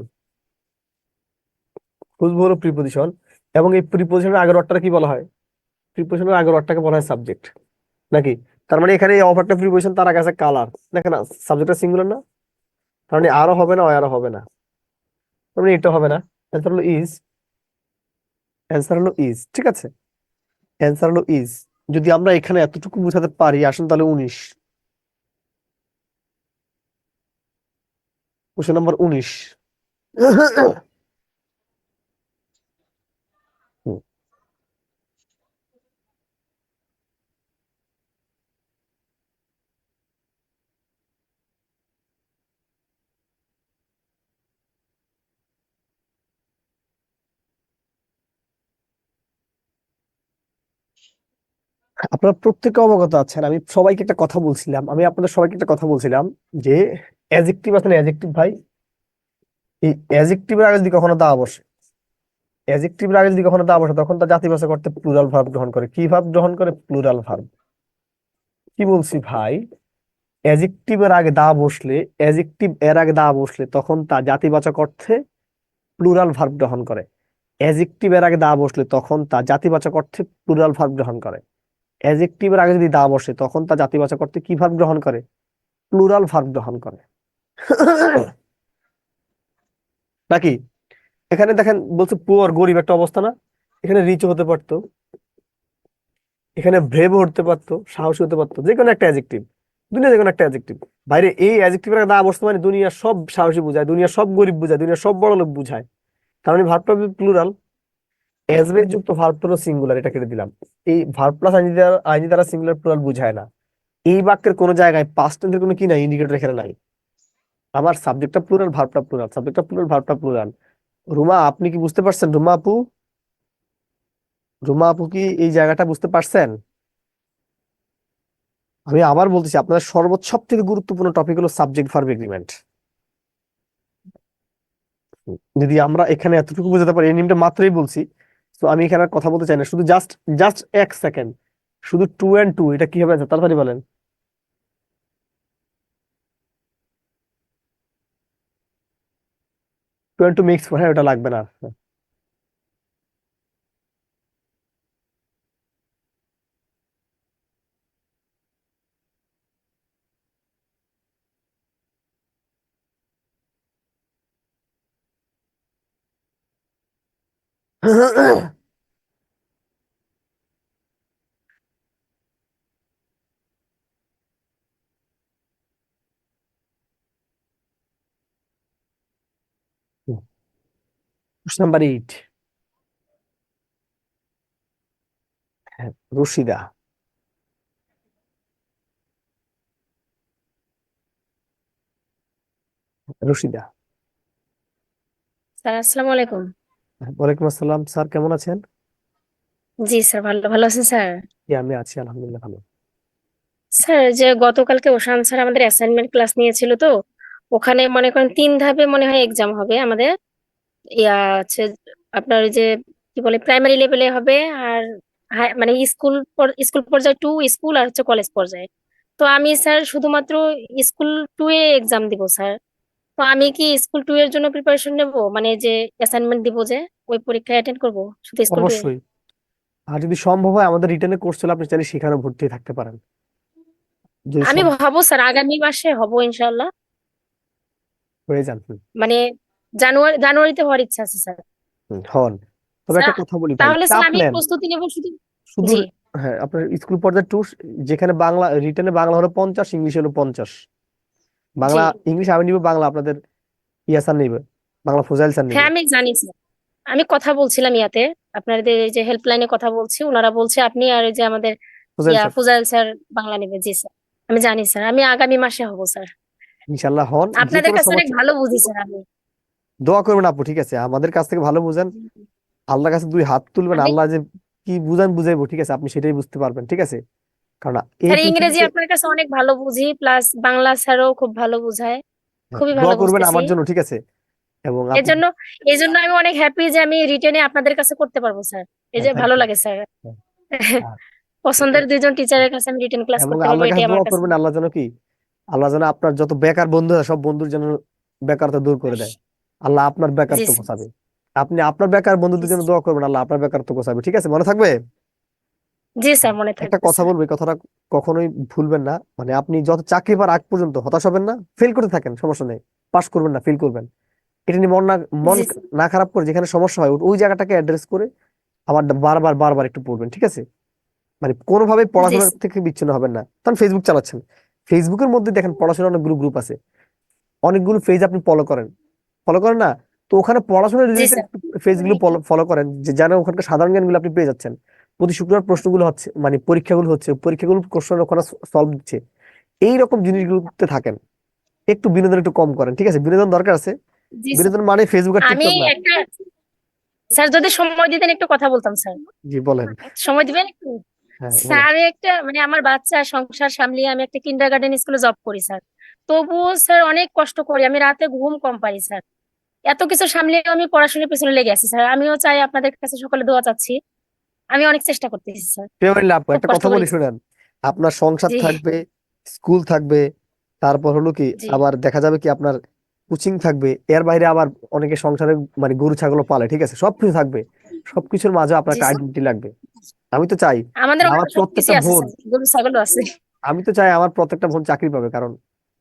খুঁজবো হলো প্রিপোজিশন। এবং এই প্রিপোজিশনের আগের ওয়ার্ডটা কি বলা হয়? প্রিপোজিশনের আগের ওয়ার্ডটাকে বলা হয় সাবজেক্ট, নাকি? তার মানে এখানে এই অফারটা প্রিপোজিশন, তার আগে আছে কালার। দেখেন সাবজেক্টটা সিঙ্গুলার না, তার মানে আরো হবে না, আরো হবে না, তার মানে এটা হবে না। অ্যান্সার হলো ইজ, অ্যান্সার হলো ইজ, ঠিক আছে? অ্যান্সার হলো ইজ। যদি আমরা এখানে এতটুকু বোঝাতে পারি, আসুন তাহলে 19, কোশ্চেন নাম্বার 19। হুম। আপনারা প্রত্যেকে অবগত আছেন, আমি সবাইকে একটা কথা বলছিলাম, আমি আপনাদের সবাইকে একটা কথা বলছিলাম যে অ্যাজেক্টিভ আছে না, অ্যাজেক্টিভ ভাই, এই অ্যাজেক্টিভের আগে যদি কখনো দা বসে, অ্যাজেক্টিভের আগে যদি কখনো দা বসে, তখন তা জাতিবাচক করতে প্লুরাল ভার্ব গ্রহণ করে। কি ভার্ব গ্রহণ করে? Plural verb. কি বলছি ভাই, অ্যাজেক্টিভের আগে দা বসলে, অ্যাজেক্টিভ এর আগে দা বসলে তখন তা জাতিবাচক অর্থে প্লুরাল ভার্ব গ্রহণ করে। অ্যাজেক্টিভ এর আগে দা বসলে তখন তা জাতিবাচক অর্থে প্লুরাল ভার্ব গ্রহণ করে। অ্যাজেক্টিভের আগে যদি দা বসে, তখন তা জাতিবাচক অর্থে কি ভার্ব গ্রহণ করে? প্লুরাল ভার্ব গ্রহণ করে। নাকি? এখানে দেখেন বলছে পুয়ার, গরিব একটা অবস্থা না? এখানে রিচ হতে পারতো, এখানে ব্রেভ হতে পারতো, সাহসী হতে পারতো, যে কোনো একটা অ্যাডজেক্টিভ। দুনিয়া যে কোনো একটা অ্যাডজেক্টিভ। বাইরে এই অ্যাডজেক্টিভের না বসতে মানে দুনিয়া সব সাহসী বুঝায়, দুনিয়া সব গরিব বুঝায়, দুনিয়া সব বড় লোক বুঝায়। কারণ এই ভার্বটা প্লুরাল, এসবের যুক্ত ভার্ব হলো সিঙ্গুলার, এটা কেটে দিলাম। এই ভার্ব প্লাস আইনি দ্বারা সিঙ্গুলার প্লুরাল বুঝায় না। এই বাক্যের কোনো জায়গায় পাস্ট টেন্সের কোনো কি নাই, ইন্ডিকেটর এখানে নাই। আবার সাবজেক্টটা প্লুরাল, ভার্বটা প্লুরাল, সাবজেক্টটা প্লুরাল, ভার্বটা প্লুরাল। রুমা, আপনি কি বুঝতে পারছেন? রুমা আপু, রুমা আপু কি এই জায়গাটা বুঝতে পারছেন? আমি আবার বলতেছি, আপনাদের সব থেকে গুরুত্বপূর্ণ টপিক হলো সাবজেক্ট ভার্ব এগ্রিমেন্ট। যদি আমরা এখানে এতটুকু বোঝাতে পারি, এই নিয়মটা মাত্রই বলছি, তো আমি এখানে আর কথা বলতে চাই না, শুধু জাস্ট জাস্ট 1 সেকেন্ড, শুধু 2 and 2 এটা কি হবে? তাড়াতাড়ি বলেন। 2 and 2 মিক্স, হ্যাঁ ওটা লাগবে না। নাম্বার 8, হ্যাঁ, রশিদা। রশিদা, স্যার আসসালামু আলাইকুম। ওয়ালাইকুম আসসালাম স্যার, কেমন আছেন? জি স্যার, ভালো আছেন স্যার? জি, আমি আছি আলহামদুলিল্লাহ ভালো। স্যার যে গতকালকে ওশান স্যার আমাদের অ্যাসাইনমেন্ট ক্লাস নিয়েছিল, তো ওখানে মনে করেন 3 ধাপে মনে হয় এক্সাম হবে আমাদের। ইয়া হচ্ছে আপনার ওই যে কি বলে প্রাইমারি লেভেলে হবে, আর মানে স্কুল পর্যায়ে 2 স্কুল, আর হচ্ছে কলেজ পর্যায়ে। তো আমি স্যার শুধুমাত্র স্কুল 2 এ এক্সাম দিব স্যার। তো আমি কি স্কুল 2 এর জন্য প্রিপারেশন নেব, মানে যে অ্যাসাইনমেন্ট দিব, যে ওই পরীক্ষা অ্যাটেন্ড করব শুধু স্কুল 2 এ? অবশ্যই। আর যদি সম্ভব হয় আমাদের রিটেনে কোর্স চলে, আপনি চাইলে সেখানে ভর্তি হয়ে থাকতে পারেন যদি আমি ভাবো স্যার আগামী মাসে হব ইনশাল্লাহ। হয়ে যান। মানে জানুয়ারিতে হওয়ার ইচ্ছা আছে স্যার। হন। তবে একটা স্যার, কথা বলি ভাই, তাহলে স্যার চাপ আমি নেন প্রস্তুতি নেব শুধু। শুধু। জি। হ্যাঁ, আপনার স্কুল পর্যায়ে 2, যেখানে বাংলা রিটেনে বাংলা হলো 50, ইংলিশ হলো 50। জি। বাংলা ইংলিশ আমি নিব, বাংলা আপনাদের ইয়া স্যার নিবে, বাংলা ফজাইল স্যার নিবে। হ্যাঁ আমি জানি স্যার। আমি কথা বলছিলাম ইয়াতে, আপনাদের এই যে হেল্পলাইনে কথা বলছি, ওনারা বলছে আপনি আর এই যে আমাদের ফজাইল ইয়া স্যার, ফুজাইল স্যার বাংলা নেবে। জি স্যার, আমি জানি স্যার, আমি আগামী মাসে হব স্যার। ইনশাল্লাহ হন। যে আপনাদের কোনো কাছে অনেক সমস্যা ভালো বুঝি স্যার আমি। দোয়া করবেন আপু, ঠিক আছে? আমাদের কাছ থেকে ভালো বুঝেন, আল্লাহর কাছে 2 হাত তুলবেন, আমি আল্লাহ যে কি বুঝাইবো, ঠিক আছে? আপনি সেটাই বুঝতে পারবেন, ঠিক আছে? কারণ এই স্যার ইংরেজি পৃথিবীতে, আপনার কাছে অনেক ভালো বুঝি, প্লাস বাংলা স্যারও খুব ভালো বুঝায়, হ্যাঁ, খুবই দোয়া ভালো করবেন বুঝতেছি। আমার জন্য, ঠিক আছে? এবং এর আপনি, জন্য এই জন্য আমি অনেক হ্যাপি যে আমি রিটেনে আপনাদের কাছে করতে পারবো স্যার। এই হ্যাঁ, যে থ্যাংক ভালো ইউ। লাগে স্যার। পছন্দের 2জন টিচারের কাছে আমি রিটেন ক্লাস এবং করতে পারবো, আল্লাহর কাছে এটাই আমার দোয়া কাছে। করবেন, আল্লাহ যেন কি, আল্লাহ যেন আপনার যত বেকার বন্ধু আছে সব বন্ধুর যেন বেকারতা দূর করে দেয়। আল্লাহ আপনার জি বেকারত্ব স্যার। ঘোচাবে। আপনি আপনার বেকার বন্ধুদের জন্য দোয়া করবেন, আল্লাহ আপনার বেকারত্ব ঘোচাবে, ঠিক আছে? মনে থাকবে। জি স্যার, মনে একটা থাকবে কথা স্যার। বলবো, এই কথাটা কখনোই ভুলবেন না। মানে আপনি যত চাকরি পাওয়ার আগ পর্যন্ত হতাশ হবেন না, ফেল করতে থাকেন, সমস্যা নেই। পাস করবেন না, ফেল করবেন, এটা নিয়ে মন জি স্যার। না খারাপ করে, যেখানে সমস্যা হয় ওই জায়গাটাকে অ্যাড্রেস করে আবার বারবার বারবার একটু পড়বেন, ঠিক আছে? মানে কোনোভাবে জি পড়াশোনা স্যার। থেকে বিচ্ছিন্ন হবেন না। তখন ফেসবুক চালাচ্ছেন, ফেসবুকের মধ্যে দেখেন পড়াশোনার অনেকগুলো গ্রুপ আছে, অনেকগুলো পেজ আপনি ফলো করেন না? তো ওখানে পড়াশোনা জি রিলেটেড স্যার। পেজগুলো ফলো করেন, যে যেন ওখানকার সাধারণ জ্ঞানগুলো আপনি পেয়ে যাচ্ছেন। প্রতি শুক্রবার প্রশ্নগুলো হচ্ছে, মানে পরীক্ষাগুলো হচ্ছে, পরীক্ষাগুলো কোশ্চেন ওখানে সলভ দিচ্ছে। এইরকম জিনিসগুলোতে থাকেন। একটু বিনোদন একটু কম করেন, ঠিক আছে? বিনোদন দরকার আছে, জি স্যার। বিনোদন মানে ফেসবুক আর আমি টিকটক না। একটা, স্যার যদি সময় দিতেন একটু কথা বলতাম স্যার। জি বলেন। সময় দিবেন একটু? হ্যাঁ স্যার বলেন। আমি একটা মানে আমার বাচ্চা সংসার সামলিয়ে আমি একটা কিন্ডারগার্টেন স্কুলে জব করি স্যার। তবুও স্যার অনেক কষ্ট করি, আমি রাতে ঘুম কম পাই স্যার। এত কিছু সামলিয়ে আমি পড়াশোনার পেছনে লেগে আছি স্যার। আমিও চাই আপনাদের কাছে সকালে দোয়া চাচ্ছি। আমি অনেক চেষ্টা করতেছি স্যার। ফেভারিট আপু, খুব একটা কষ্ট কথা করি বলি স্যার। শুনেন। আপনার সংসার জি। থাকবে, স্কুল থাকবে, তারপর হলো কি, জি। আবার দেখা যাবে কি আপনার কোচিং থাকবে, এর বাইরে আবার অনেকে সংসারে মানে গরু ছাগলও পালে, ঠিক আছে? সবকিছু থাকবে, সবকিছুর মাঝে আপনার জি একটা স্যার। আইডেন্টিটি লাগবে। আমি তো চাই আমাদের আমার অনেক প্রত্যেকটা সবকিছু আছে বোন, স্যার, গরু ছাগলও আছে। আমার প্রত্যেকটা বোন চাকরি পাবে, কারণ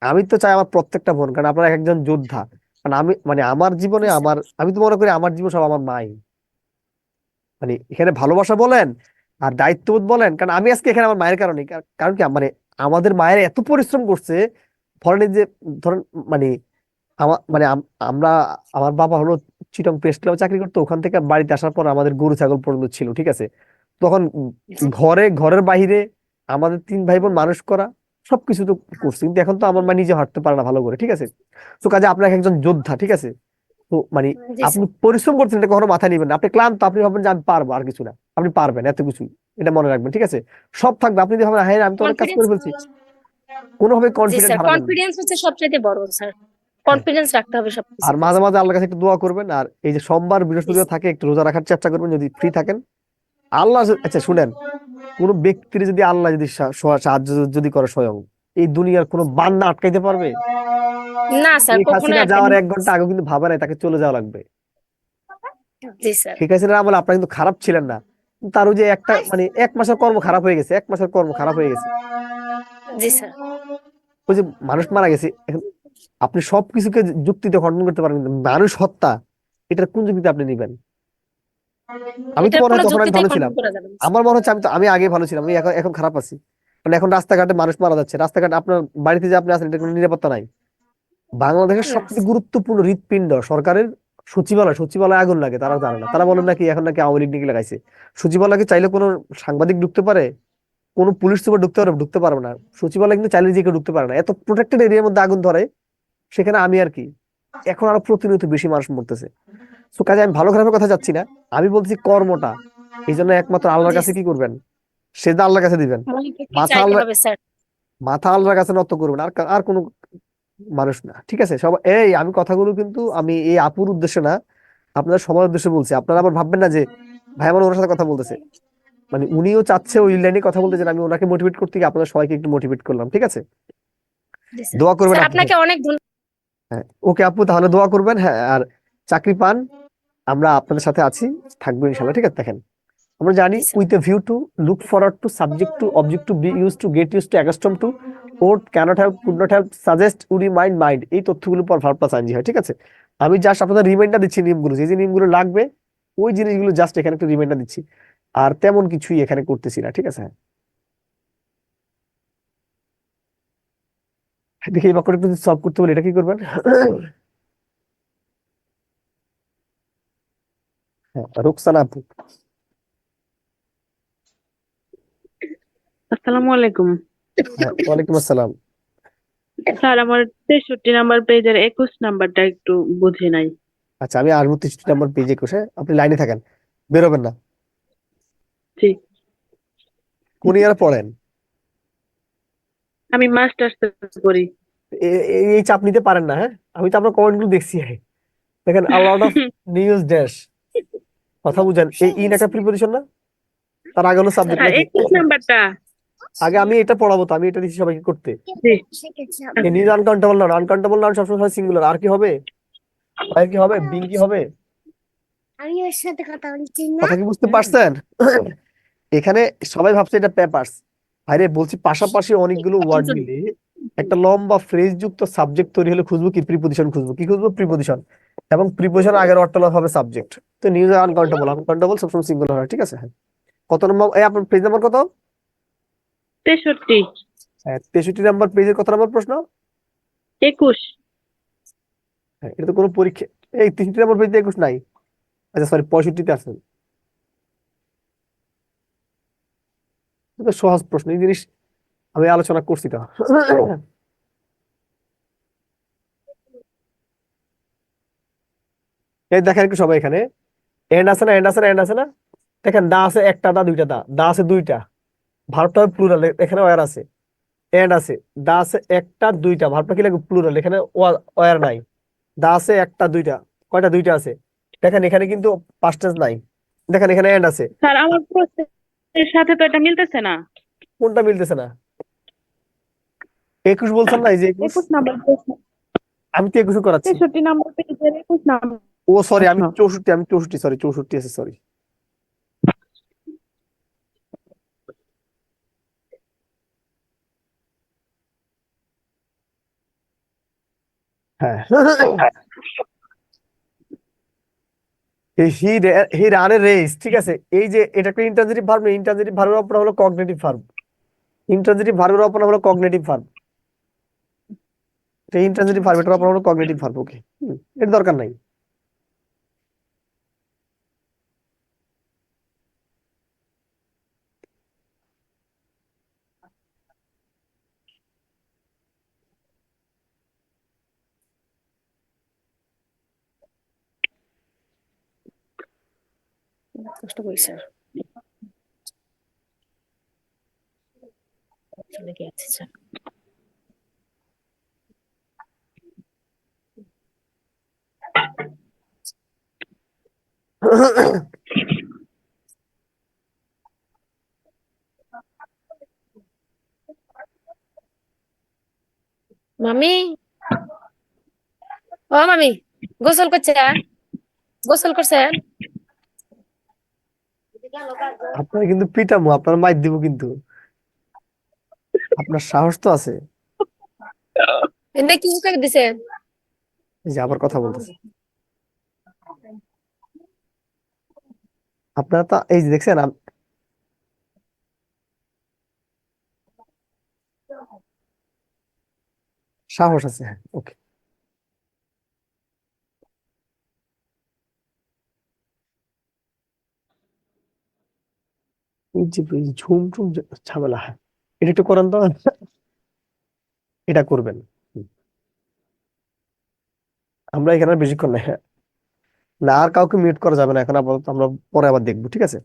আমি তো চাই আমার প্রত্যেকটা বোন, কারণ আপনারা একজন যোদ্ধা। কারণ আমি মানে আমার জীবনে জি স্যার। আমি তো মনে করি আমার জীবন সব আমার মাই। মানে এখানে ভালোবাসা বলেন আর দায়িত্ববোধ বলেন, কারণ আমি আজকে এখানে আমার মায়ের কারণে, কারণ কি মানে আমাদের মায়ের এত পরিশ্রম করছে, ধরেন এই যে ধরেন মানে আমরা আমার বাবা হলো চিটং প্রেস ক্লাবে চাকরি করতো, ওখান থেকে বাড়িতে আসার পর আমাদের গরু ছাগল পর্যন্ত ছিল, ঠিক আছে। তখন ঘরের বাইরে আমাদের 3 ভাই বোন মানুষ করা সবকিছু তো করছে, কিন্তু এখন তো আমার মা নিজে হাঁটতে পারে না ভালো করে, ঠিক আছে। তো কাজে আপনাকে একজন যোদ্ধা, ঠিক আছে। তো মানে জি আপনি স্যার। পরিশ্রম করছেন, এটা কখনো মাথায় নিবেন না। আপনি ক্লান্ত, আপনি ভাববেন যে আমি পারবো, আর কিছু না, আপনি পারবেন এত কিছু, এটা মনে রাখবেন, ঠিক আছে। সব থাকবে, আপনি যদি ভাবেন হ্যাঁ আমি তো অনেক কাজ কনফিডেন্স, করে ফেলছি, কোনোভাবে জি কনফিডেন্ট স্যার, হারাবেন না। কনফিডেন্স হচ্ছে সবচাইতে বড় স্যার। হ্যাঁ, কনফিডেন্স রাখতে হবে আর সবকিছুতে মাঝে স্যার। মাঝে আল্লাহর কাছে একটু দোয়া করবেন, আর এই যে সোমবার জি বৃহস্পতিবার স্যার। থাকে একটু রোজা রাখার চেষ্টা করবেন যদি ফ্রি থাকেন। আচ্ছা শুনেন, কোন ব্যক্তির যদি আল্লাহ যদি সাহায্য যদি করে স্বয়ং, এই দুনিয়ার কোনো বান্দা আটকাইতে পারবে? না স্যার, শেখ কখনোই হাসিনা আটকানো যাওয়ার যাবে 1 ঘন্টা না। আগে কিন্তু ভাবা নাই তাকে চলে যাওয়া লাগবে। জি স্যার। শেখ হাসিনার আমলে আপনারা কিন্তু খারাপ ছিলেন না, কিন্তু তার ওই যে একটা 1 মাসের কর্ম খারাপ হয়ে গেছে, 1 মাসের কর্ম খারাপ হয়ে গেছে। জি স্যার। ওই যে মানুষ মারা গেছে, এখন আপনি সবকিছুকে যুক্তিতে খণ্ডন করতে পারেন, কিন্তু মানুষ হত্যা, এটার কোন যুক্তিতে আপনি নিবেন? আমি তো এটার মনে কোনো হয় তখন আমি যুক্তিতেই ভালো ছিলাম, খণ্ডন করা যাবে না স্যার। আমার মনে হচ্ছে আমি আগে ভালো ছিলাম, আমি এখন এখন খারাপ আছি। মানে এখন রাস্তাঘাটে মানুষ মারা যাচ্ছে, রাস্তাঘাটে আপনার বাড়িতে যে আপনি আছেন এটা কোনো নিরাপত্তা নাই। বাংলাদেশের না সবচেয়ে স্যার। গুরুত্বপূর্ণ হৃৎপিণ্ড সরকারের সচিবালয় আগুন লাগে, তারা জানে না, তারা বলেন নাকি এখন নাকি আওয়ামী লীগ নাকি লাগাইছে। সচিবালয়কে চাইলে কোনো সাংবাদিক ঢুকতে পারে, কোনো পুলিশ সুপার ঢুকতে পারবে না। সচিবালয় কিন্তু চাইলে যে কেউ ঢুকতে পারে না, এত প্রোটেক্টেড এরিয়ার মধ্যে আগুন ধরে, সেখানে আমি আর কি। এখন আরো প্রতিনিয়ত বেশি মানুষ মরতেছে। তো কাজে আমি ভালো খারাপের কথা যাচ্ছি না, আমি বলছি কর্মটা, এই জন্য একমাত্র আল্লাহর জি কাছে কি স্যার। করবেন, সেটা আল্লাহর কাছে দিবেন। মনে থেকে মাথা চাইতে আল্লাহ হবে স্যার। মাথা আল্লাহর কাছে নত করবেন, আর আর কোনো মানুষ না, ঠিক আছে। সব আমি কথাগুলো কিন্তু আমি এই আপুর উদ্দেশ্যে না, আপনাদের সবার উদ্দেশ্যে বলছি। আপনারা আবার ভাববেন না যে ভাই আমার ওনার সাথে কথা বলতেছে, মানে উনিও চাচ্ছে ওই লাইনে কথা বলতে, যে আমি ওনাকে মোটিভেট করতে গিয়ে আপনাদের সবাইকে একটু মোটিভেট করলাম, ঠিক আছে। জি স্যার। দোয়া করবেন স্যার আপনি। আপনাকে অনেক ধন্যবাদ। হ্যাঁ, ওকে আপু, তাহলে দোয়া করবেন। হ্যাঁ, আর চাকরি পান, আমরা আপনাদের সাথে আছি, থাকবো ইনশাল্লাহ, ঠিক আছে। দেখেন, আমরা জানি ji sir. With a view to look forward to subject to object to be use to get use to accustom to ought cannot help could not help suggest would you mind, এই তথ্যগুলো পর ভার্ব প্লাস আইএনজি হয়, ঠিক আছে। আমি just আপনাদের reminder দিচ্ছি নিয়মগুলো, যে যে নিয়মগুলো লাগবে ওই জিনিসগুলো জাস্ট এখানে একটু রিমাইন্ডার দিচ্ছি, আর তেমন কিছুই এখানে করতেছি না, ঠিক আছে। হ্যাঁ, দেখি এই বাক্যটা একটু সলভ করতে বলি, এটা কি করবেন? হ্যাঁ, রুকসানা আপু। আসসালামু আলাইকুম। হ্যাঁ, ওয়ালাইকুম আসসালাম। স্যার, আমার 63 নাম্বার পেজের 21 নাম্বারটা একটু বুঝি নাই। আচ্ছা, আমি আসবো 63 নম্বর পেজে কষে, আপনি লাইনে থাকেন, বেরোবেন না। জি। কোন ইয়ার পড়েন? আমি মাস্টার্স করি। এই চাপ নিতে পারেন না, হ্যাঁ। আমি তো আপনার কমেন্ট গুলো দেখছি, দেখেন আ লট অফ নিউজ ড্যাশ, কথা বুঝেন। এই ইন একটা প্রিপোজিশন না, তার আগে হলো সাবজেক্ট আর নাকি? 21 নাম্বারটা। আগে আমি এটা পড়াবো, তো আমি এটা দিচ্ছি সবাইকে করতে। জি। এই news uncountable noun, uncountable noun সবসময় সিঙ্গুলার, আর কি হবে, আর কি হবে, বিং কি হবে? আমি ওর সাথে কথা বলছি না। কথা কি বুঝতে পারছেন? এখানে সবাই ভাবছে এটা পেপারস, আরে বলছি পাশাপাশি অনেকগুলো ওয়ার্ড মিলে একটা লম্বা ফ্রেজ যুক্ত সাবজেক্ট তৈরি হলে খুঁজবো কি, প্রিপোজিশন খুঁজবো, কি খুঁজবো, প্রিপোজিশন। এবং প্রিপোজিশন আগের অর্থ হবে সাবজেক্ট। তো নিউজ আনকাউন্টেবল, আনকাউন্টেবল সবসময় সিঙ্গুলার হয়, ঠিক আছে। হ্যাঁ, কত নম্বর আপনার পেজ নাম্বার কত? 63। হ্যাঁ, 63 নম্বর পেজের কত নম্বর প্রশ্ন? 21। হ্যাঁ, এটা তো কোনো পরীক্ষা, এই 63 নম্বর পেজে 21 নাই। আচ্ছা সরি, 65-তে আছে। এটা তো সহজ প্রশ্ন, এই জিনিস আমি আলোচনা করছি তো। এই দেখেন একটু সবাই এখানে, এন্ড আছে না, এন্ড আছে না, এন্ড আছে না। দেখেন দা আছে একটা, দা দুইটা, দা আছে দুইটা, ভার্বটা হবে প্লুরাল, এখানে ওয়ার আছে। এন্ড আছে, দা আছে একটা দুইটা, ভার্বটা কি লাগবে, প্লুরাল, এখানে ওয়ার নাই। দা আছে একটা দুইটা, কয়টা, দুইটা আছে। দেখেন এখানে কিন্তু পাস্ট টেন্স নাই, দেখেন এখানে এন্ড আছে। স্যার, আমার প্রশ্নের সাথে তো এটা মিলতেছে না। কোনটা মিলতেছে না? 21 বলছেন না, এই যে 21, 21 নাম্বার প্রশ্ন। আমি তো 21 করাচ্ছি। 63 নাম্বার পেজের 21 নাম্বার ও সরি, প্রশ্ন। আমি 64, সরি 64 আছে, সরি। হ্যাঁ, হি রান এ রেস, ঠিক আছে। এই যে এটা একটা ইন্টারজেক্টিভ ভার্ব না, ইন্টারজেক্টিভ ভার্বের অপর হলো কগনিটিভ ভার্ব। ইন্ট্রানজিটিভ ভার্বের অপর নাম হলো কগনিটিভ ভার্ব। এটা ইন্ট্রানজিটিভ ভার্ব, এটার অপর নাম হলো কগনিটিভ ভার্ব। ওকে, এর দরকার নাই। কষ্ট করি স্যার, চলে গেছে স্যার। মামি, ও মামি, গোসল করছে? গোসল করছেন? আপনার কিন্তু পিটামো, আপনার মাইর দিব কিন্তু। আপনার সাহস তো আছে। এনে কি করে দিছে? এই যে আবার কথা বলতেছে। আপনারা তো এই যে দেখছেন সাহস আছে। হ্যাঁ, ওকে। এই যে ঝুম ঝুম ঝামেলা, হ্যাঁ এটা একটু করেন তো। এটা করবেন। হুম। আমরা এখানে আর বেশিক্ষণ নাই, হ্যাঁ। না, আর কাউকে মিউট করা যাবে না এখন আপাতত, আমরা পরে আবার দেখবো, ঠিক আছে?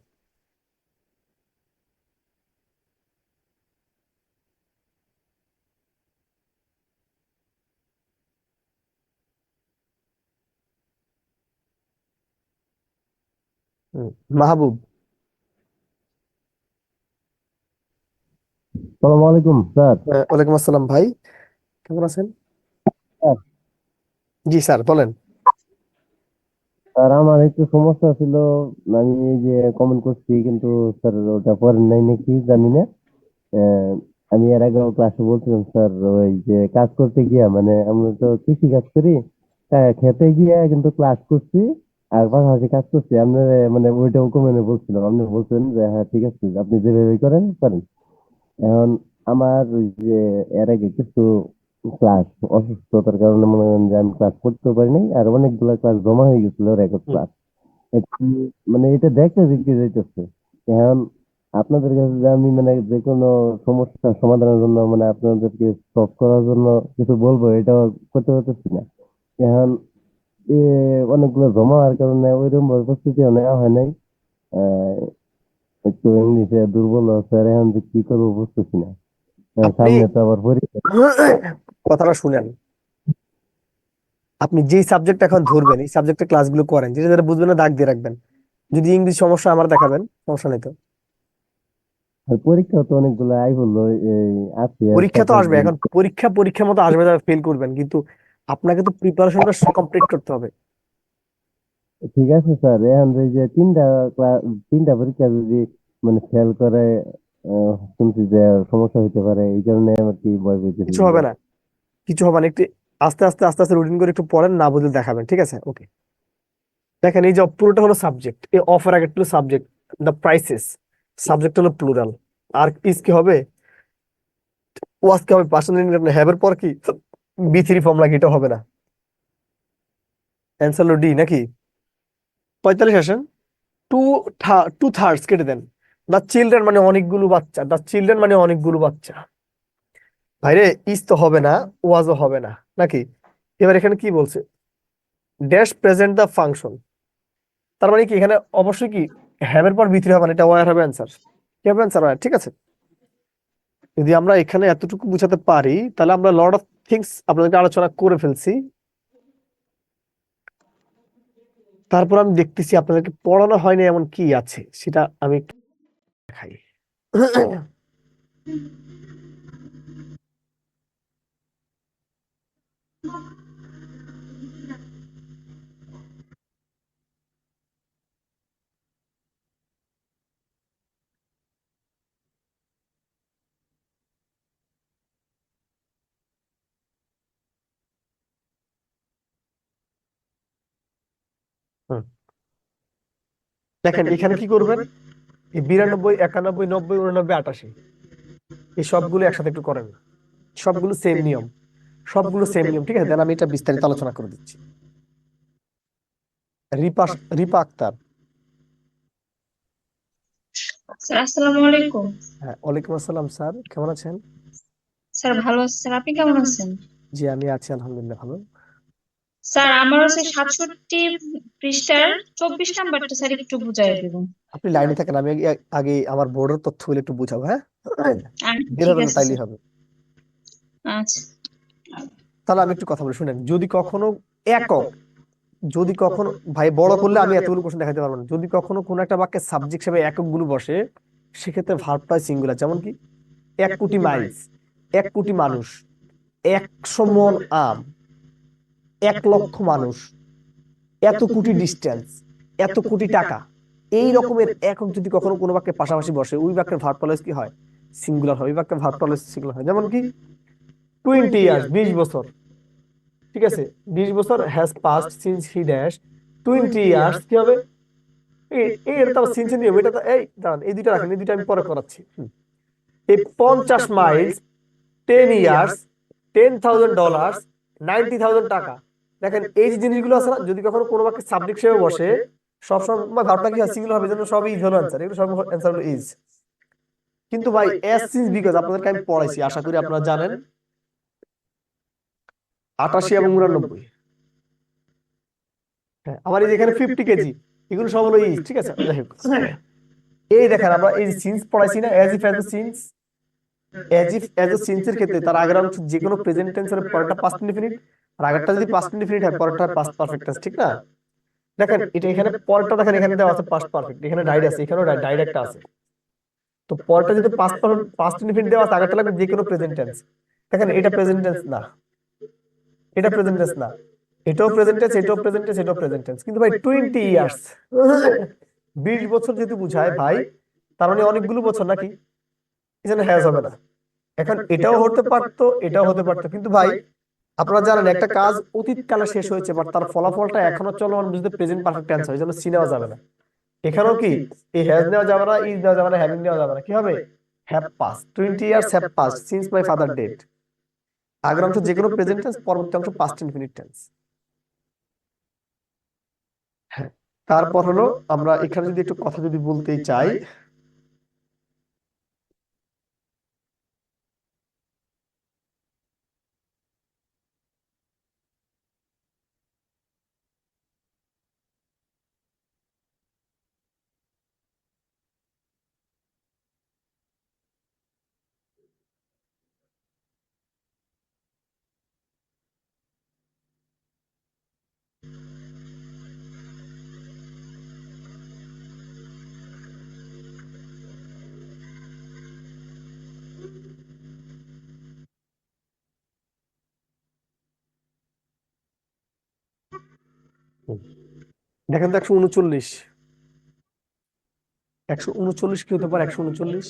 হুম। মাহবুব। সালাম আলাইকুম স্যার। ওয়ালাইকুম আসসালাম ভাই, কেমন আছেন? স্যার জি স্যার, বলেন। স্যার, আমার একটু সমস্যা ছিল। আমি এই যে কমেন্ট করছি, কিন্তু স্যার ওটা পড়েন নাই নাকি জানি না। আহ, আমি এর আগে ক্লাসে বলছিলাম স্যার, ওই যে কাজ করতে গিয়া, মানে আমরা তো কৃষি কাজ করি, খেতে গিয়ে কিন্তু ক্লাস করছি আর পাশাপাশি কাজ করছি। আপনার মানে ওইটাও কমেন্টে বলছিলাম, আপনি বলছেন যে হ্যাঁ ঠিক আছে, আপনি যেভাবে করেন করেন। এখন আমার ওই যে এর আগে কিছু ক্লাস অসুস্থতার কারণে মনে করেন যে আমি ক্লাস করতে পারি নাই, আর অনেকগুলো ক্লাস জমা হয়ে গেছিল রেকর্ড হুম। ক্লাস। মানে এটা দেখতে দেখতে যাইতেছে। এখন আপনাদের কাছে যে আমি মানে যে কোনো সমস্যা সমাধানের জন্য, মানে আপনাদেরকে সলভ করার জন্য কিছু বলবো, এটাও করতে পারতেছি না। এখন এ অনেকগুলো জমা হওয়ার কারণে ওইরকম ভাবে প্রস্তুতিও নেওয়া হয় নাই। আহ, একটু ইংলিশে দুর্বল স্যার, এখন যে কি করবো বুঝতেছি না। আপনি সামনে তো আবার পরীক্ষা। কথাটা শুনেন। আপনি যেই সাবজেক্ট এখন ধরবেন, এই সাবজেক্টের ক্লাসগুলো করেন, যেটা যেটা বুঝবেন না দাগ দিয়ে রাখবেন। যদি ইংলিশ সমস্যা আমার দেখাবেন, সমস্যা নেই তো। আর পরীক্ষা তো অনেকগুলো আই বললো, এই আছে আর পরীক্ষা তো 7 8 আসবে, দিন। এখন পরীক্ষার মতো আসবে, ফেল করবেন, কিন্তু আপনাকে তো প্রিপারেশনটা কমপ্লিট করতে হবে। ঠিক আছে স্যার, এখন এই যে তিনটা পরীক্ষা যদি মানে ফেল করে, শুনছি যে সমস্যা হইতে পারে, এই কারণে আমার কি ভয় পেয়েছি। কিছু হবে না, কিছু হবে না। একটু আস্তে আস্তে আস্তে আস্তে রুটিন করে একটু পড়েন, না বুঝলে দেখাবেন, ঠিক আছে? ওকে। দেখেন, এই যে পুরোটা হলো সাবজেক্ট, এই অফার আগে হলো সাবজেক্ট, দ্য প্রাইসেস। সাবজেক্ট হলো প্লুরাল। আর ইস কি হবে, ওয়াজ কি হবে, পার্সোনাল হ্যাবের পর কি বি3 ফর্ম লাগে, এটা হবে না। অ্যান্সার হলো ডি নাকি? 45 আসেন। টু টু থার্ডস কেটে দেন। দ্য চিলড্রেন মানে অনেকগুলো বাচ্চা, দ্য চিলড্রেন মানে অনেকগুলো বাচ্চা। ভাইরে, ইস তো হবে না, ওয়াজও হবে না নাকি? এবার এখানে কি বলছে, ড্যাশ প্রেজেন্ট দ্য ফাংশন। তার মানে কি এখানে অবশ্যই কি হ্যাবের পর বি3 হবে না, এটা ওয়ার হবে অ্যান্সার। কি হবে অ্যান্সার? ঠিক আছে। যদি আমরা এখানে এতটুকু বুঝাতে পারি, তাহলে আমরা লট অফ থিংস আপনাদেরকে আলোচনা করে ফেলছি। তারপর আমি দেখতেছি আপনাদেরকে পড়ানো হয়নি এমন কি আছে, সেটা আমি একটু দেখাই। হুম। দেখেন এখানে কি করবেন, এই 92 91 90 89 88 এই সবগুলো একসাথে একটু করেন, সবগুলো সেম নিয়ম, সবগুলো সেম নিয়ম, ঠিক আছে? দেন আমি এটা বিস্তারিত আলোচনা করে দিচ্ছি। রিপা, রিপা আক্তার। স্যার আসসালামু আলাইকুম। হ্যাঁ, ওয়ালাইকুম আসসালাম স্যার, কেমন আছেন? স্যার ভালো আছি স্যার, আপনি কেমন আছেন? জি, আমি আছি আলহামদুলিল্লাহ ভালো। স্যার আমার হচ্ছে 67 পৃষ্ঠার 24 নাম্বারটা স্যার একটু বুঝাই দেবেন। আপনি লাইনে থাকেন, আমি আগে আমার বোর্ডের তথ্যগুলো একটু বুঝাবো, হ্যাঁ? বের ঠিক হবে না আছে তাইলেই স্যার। হবে। আচ্ছা তাহলে আমি একটু কথা বলি, শুনেন। যদি কখনো একক, যদি কখনো, ভাই বড় করলে আমি এতগুলো কোশ্চেন দেখাতে পারবো না। যদি কখনো কোনো একটা বাক্যে সাবজেক্ট হিসেবে এককগুলো বসে, সেক্ষেত্রে ভার্বটা সিঙ্গুলার। যেমন কি 1 কোটি মাইলস, 1 কোটি মানুষ, 100 মণ আম, 1 লক্ষ মানুষ, এত কোটি ডিস্টেন্স, এত কোটি টাকা। এই রকমের একক যদি কখনো কোনো বাক্যের পাশাপাশি বসে, ওই বাক্যের ভার্ব অলওয়েজ কি হয়? সিঙ্গুলার হয়। ওই বাক্যের ভার্ব অলওয়েজ সিঙ্গুলার হয়। যেমন কি 20 ইয়ার্স, 20 বছর, ঠিক আছে? 20 বছর has passed since he dash 20 years, কি হবে? এটা তো সিন্সের নিয়ম, এটা তো এই দাঁড়ান, এই দুইটা রাখেন, এই দুইটা আমি পরে করাচ্ছি। এই 50 মাইলস, 10 ইয়ার্স, $10,000, 90,000 টাকা। দেখেন এই যে জিনিসগুলো আছে না, যদি কখনো কোনো বাক্যে সাবজেক্ট হিসেবে বসে, সবসময় ভাবটা কি হয়? সিঙ্গুলার হবে, জন্য সবই ইজ হলো অ্যান্সার, এগুলো সব অ্যান্সার হলো ইজ। কিন্তু ভাই এস সিন্স, বিকজ আপনাদেরকে আমি পড়াইছি, আশা করি আপনারা জানেন 88 এবং 89। হ্যাঁ, আমার এই যে এখানে 50 কেজি, এগুলো সব হলো ইজ, ঠিক আছে? যাই হোক, এই দেখেন আমরা এই সিন্স পড়াইছি না, as if as a since. As if as a since এর ক্ষেত্রে তার আগের অংশ যে কোনো প্রেজেন্ট টেন্সের পরেরটা পাস্ট ইনডিফিনিট, আর আগেরটা যদি পাস্ট ইনডিফিনিট হয় পরেরটা হয় পাস্ট পারফেক্ট টেন্স, ঠিক না? দেখেন এটা এখানে পরেরটা, দেখেন এখানে দেওয়া আছে পাস্ট পারফেক্ট, এখানে ডাইড আছে, এখানেও ডাইড একটা আছে। তো পরেরটা যদি পাস্ট ইনডিফিনিট দেওয়া আছে, আগেরটা লাগবে যে কোনো প্রেজেন্ট টেন্স। দেখেন এটা প্রেজেন্ট টেন্স না, এটা প্রেজেন্ট টেন্স না, এটাও প্রেজেন্ট টেন্স, এটাও প্রেজেন্ট টেন্স, এটাও প্রেজেন্ট টেন্স। কিন্তু ভাই 20 ইয়ার্স, 20 বছর যেহেতু বুঝায় ভাই, তার মানে অনেকগুলো বছর নাকি, এখানে হ্যাজ হবে না। এখন এটাও হতে পারতো, এটাও হতে পারতো, কিন্তু ভাই আপনারা জানেন একটা কাজ অতীত কালে শেষ হয়েছে, বাট তার ফলাফলটা এখনো চলমান, বুঝতে প্রেজেন্ট পারফেক্ট টেন্স হয়, এই জন্য সি নেওয়া যাবে না। এখানেও কি এই হ্যাজ নেওয়া যাবে না, ইজ নেওয়া যাবে না, হ্যাভিং নেওয়া যাবে না, কি হবে? Have pass, 20 years have pass since my father dead. আগের অংশ যে কোনো প্রেজেন্ট টেন্স, পরবর্তী অংশ পাস্ট ইনফিনিট টেন্স। হ্যাঁ, তারপর হলো আমরা এখানে যদি একটু কথা যদি বলতেই চাই, দেখেন তো 139, 139 কি হতে পারে? 139,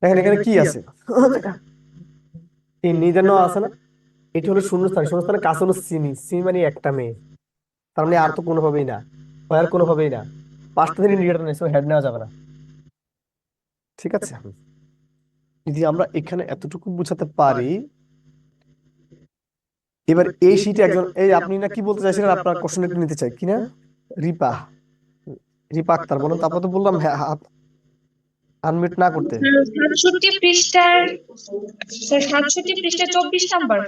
দেখেন এখানে কি আছে? এই নিজের নেওয়া আছে না, এটি হলো শূন্যস্থান, শূন্যস্থানের কাছে হলো সিমি, সিমি মানে একটা মেয়ে, তার মানে আর তো কোনোভাবেই না, আর কোনোভাবেই না। পাঁচটা দিন ইন্ডিকেটর নেই, হেড নেওয়া যাবে না, ঠিক আছে? যদি আমরা এখানে এতটুকু বুঝাতে পারি, এবার এই শীটে একজন, এই আপনি না কি বলতে চাইছিলেন, আপনার কোশ্চেন একটু নিতে চাই কিনা? রিপা, রিপা আক্তার বলেন। তারপর তো বললাম হ্যাঁ, হাত আনমিউট না করতে। 67 পৃষ্ঠার স্যার 67 পৃষ্ঠা 24 নাম্বার।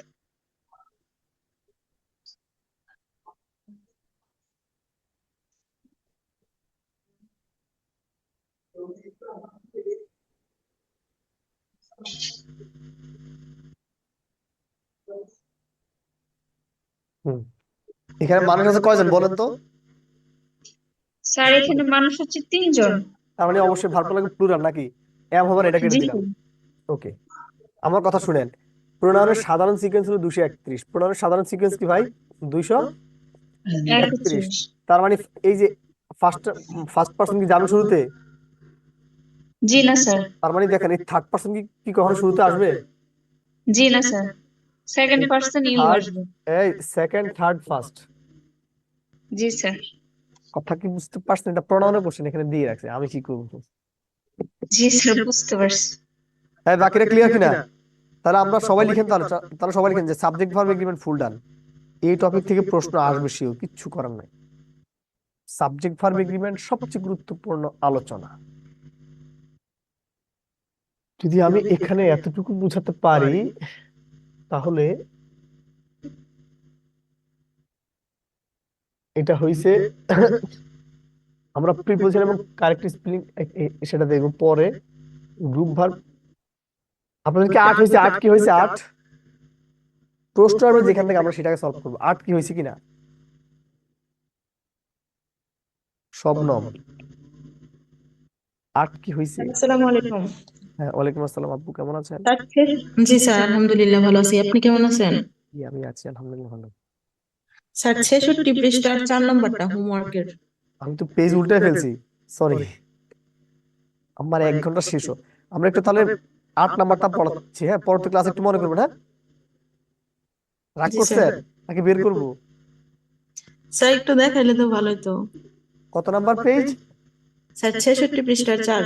হুম, এখানে মানুষ আছে কয়জন বলেন তো? স্যার এখানে মানুষ হচ্ছে 3 জন। তার মানে অবশ্যই ভার্ব লাগে প্লুরাল নাকি? এম হবে না, এটা কেটে জি দিলাম। ওকে, আমার কথা শুনেন। প্রোনাউনের সাধারণ সিকোয়েন্স হলো 231। প্রোনাউনের সাধারণ সিকোয়েন্স কি ভাই? 231। 31। তার মানে এই যে ফার্স্ট ফার্স্ট পার্সন কি যাবে শুরুতে? জি না স্যার। তার মানে দেখেন এই থার্ড পার্সন কি কি কখনো শুরুতে আসবে? জি না sir, second person you third, আসবে। এই সেকেন্ড, থার্ড, ফার্স্ট। জি স্যার। কথা কি বুঝতে পারছেন? এটা প্রোনাউনের কোশ্চেন এখানে দিয়ে রাখছে, আমি কি করবো? জি স্যার, বুঝতে পারছি। হ্যাঁ, বাকিরা ক্লিয়ার কিনা? তাহলে আমরা সবাই লিখেন, তাহলে তাহলে সবাই লিখেন যে সাবজেক্ট ভার্ব এগ্রিমেন্ট ফুল ডান। এই টপিক থেকে প্রশ্ন আসবে, শিওর, কিচ্ছু করার নাই। সাবজেক্ট ভার্ব এগ্রিমেন্ট সবচেয়ে গুরুত্বপূর্ণ আলোচনা। যদি আমি এখানে এতটুকু বুঝাতে পারি, তাহলে এটা হইছে আমরা প্রিপোজিশন এবং কারেক্ট স্পেলিং সেটা দেখব পরে। গ্রুপ ভার্ব আপনাদের কি 8 হয়েছে? 8 কি হয়েছে? 8 প্রশ্ন আসবে যেখান থেকে আমরা সেটাকে সলভ করবো। 8 কি হয়েছে কিনা? শবনম, 8 কি হয়েছে? আসসালামু আলাইকুম। হ্যাঁ, ওয়ালাইকুম আসসালাম। আপু কেমন আছেন? জি স্যার, আলহামদুলিল্লাহ ভালো আছি। আপনি কেমন আছেন? জি, আমি আছি আলহামদুলিল্লাহ ভালো। স্যার 66 পৃষ্ঠার 4 নম্বরটা হোমওয়ার্কের। আমি তো পেজ উল্টে ফেলছি, সরি। আমার 1 ঘন্টা শেষ হোক। আমরা একটু তাহলে 8 নাম্বারটা পড়াচ্ছি, হ্যাঁ, পরবর্তী ক্লাস একটু মনে করবেন, হ্যাঁ? রাগ জি করছেন স্যার। নাকি বের করব? স্যার একটু দেখাইলে তো ভালোই তো। কত নাম্বার পেজ? স্যার 66 পৃষ্ঠার 4।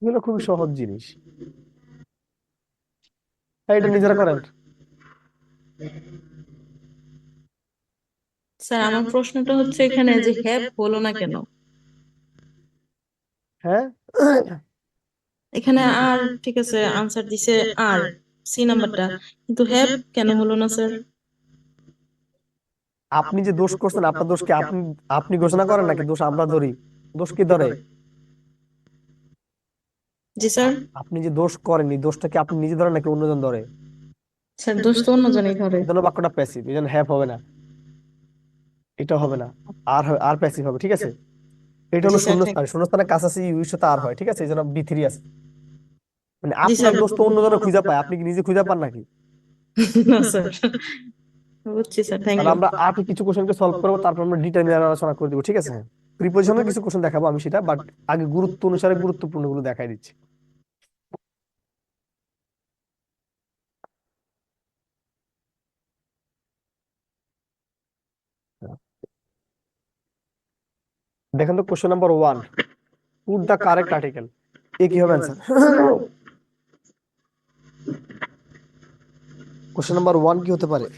এগুলো খুবই সহজ জিনিস। হ্যাঁ, এটা নিজেরা করেন। স্যার আমার প্রশ্নটা হচ্ছে এখানে যে হ্যাভ হলো না কেন? হ্যাঁ, এখানে আর ঠিক আছে, আনসার দিছে আর, সি নাম্বারটা, কিন্তু হ্যাভ কেন হলো না স্যার? আপনি যে দোষ করছেন, আপনার দোষ কি আপনি আপনি ঘোষণা করেন নাকি দোষ আমরা ধরি? দোষ কি ধরে? জি স্যার। আপনি যে দোষ করেন, এই দোষটা কি আপনি নিজে ধরেন নাকি অন্যজন ধরে? স্যার দোষ তো অন্যজনই ধরে। এই জন্য বাক্যটা প্যাসিভ, এই জন্য হ্যাভ হবে না, এটা হবে না। আর প্যাসিভ হবে, ঠিক আছে? এটা জি হলো স্যার, শূন্যস্থান, শূন্যস্থানের কাছাকাছি ইউর সাথে আর হয়, ঠিক আছে? এই জন্য বি3 আছে। মানে জি আপনার স্যার। দোষ তো অন্যজনে খুঁজে পায়, আপনি কি নিজে খুঁজে পান নাকি? না স্যার, বুঝছি স্যার, থ্যাংক তাহলে ইউ। আমরা আর কিছু কোশ্চেনকে সলভ করবো, তারপর আমরা ডিটারমিনার আলোচনা করে দিব, ঠিক আছে? প্রিপোজিশনের কিছু কোশ্চেন দেখাবো আমি সেটা, বাট আগে গুরুত্ব অনুসারে গুরুত্বপূর্ণ গুলো দেখাই দিচ্ছি। দেখেন তো question number 1, put the correct article. এ কি হবে অ্যান্সার? কোশ্চেন নাম্বার 1 কি হতে পারে?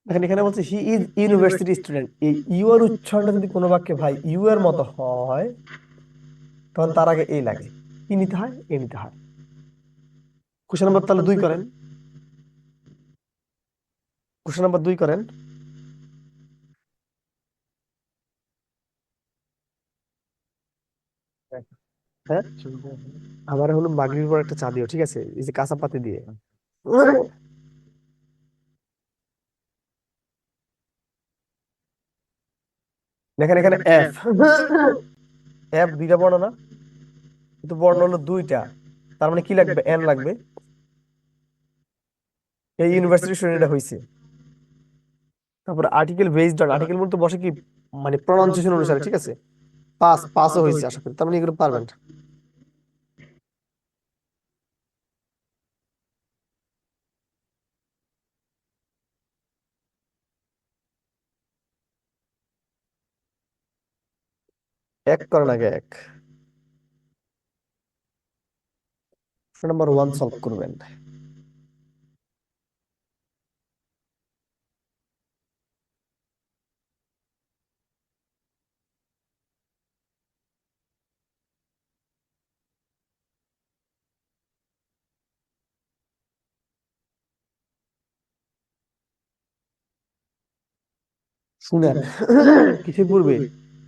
দেখেন এখানে বলছে হি ইজ ইউনিভার্সিটি স্টুডেন্ট। এই ইউ এর উচ্চারণটা যদি কোনো বাক্যে ভাই ইউ এর মতো হয়, তখন তার আগে এ লাগে, কি নিতে হয়? এ নিতে হয়। কোশ্চেন নাম্বার তাহলে 2 করেন। কোশ্চেন নাম্বার 2 করেন। হ্যাঁ, আমার হলো মাগরিবের পর একটা চা দিও, ঠিক আছে? এই যে কাঁচা পাতি দিয়ে। দেখেন এখানে এফ, এফ দুইটা বর্ণ না, কিন্তু বর্ণ হলো দুইটা, তার মানে কি লাগবে, এন লাগবে। এই ইউনিভার্সিটি স্টুডেন্ট এটা হয়েছে। তারপর আর্টিকেল বেসড অন, আর্টিকেল মূলত বসে কি মানে প্রনাউন্সিয়েশন অনুসারে, ঠিক আছে। পাসও হয়েছে আশা করি, তার মানে এগুলো পারবেন। এক করেন আগে এক, নাম্বার 1 সলভ করবেন। শুনেন, কিসের পূর্বে,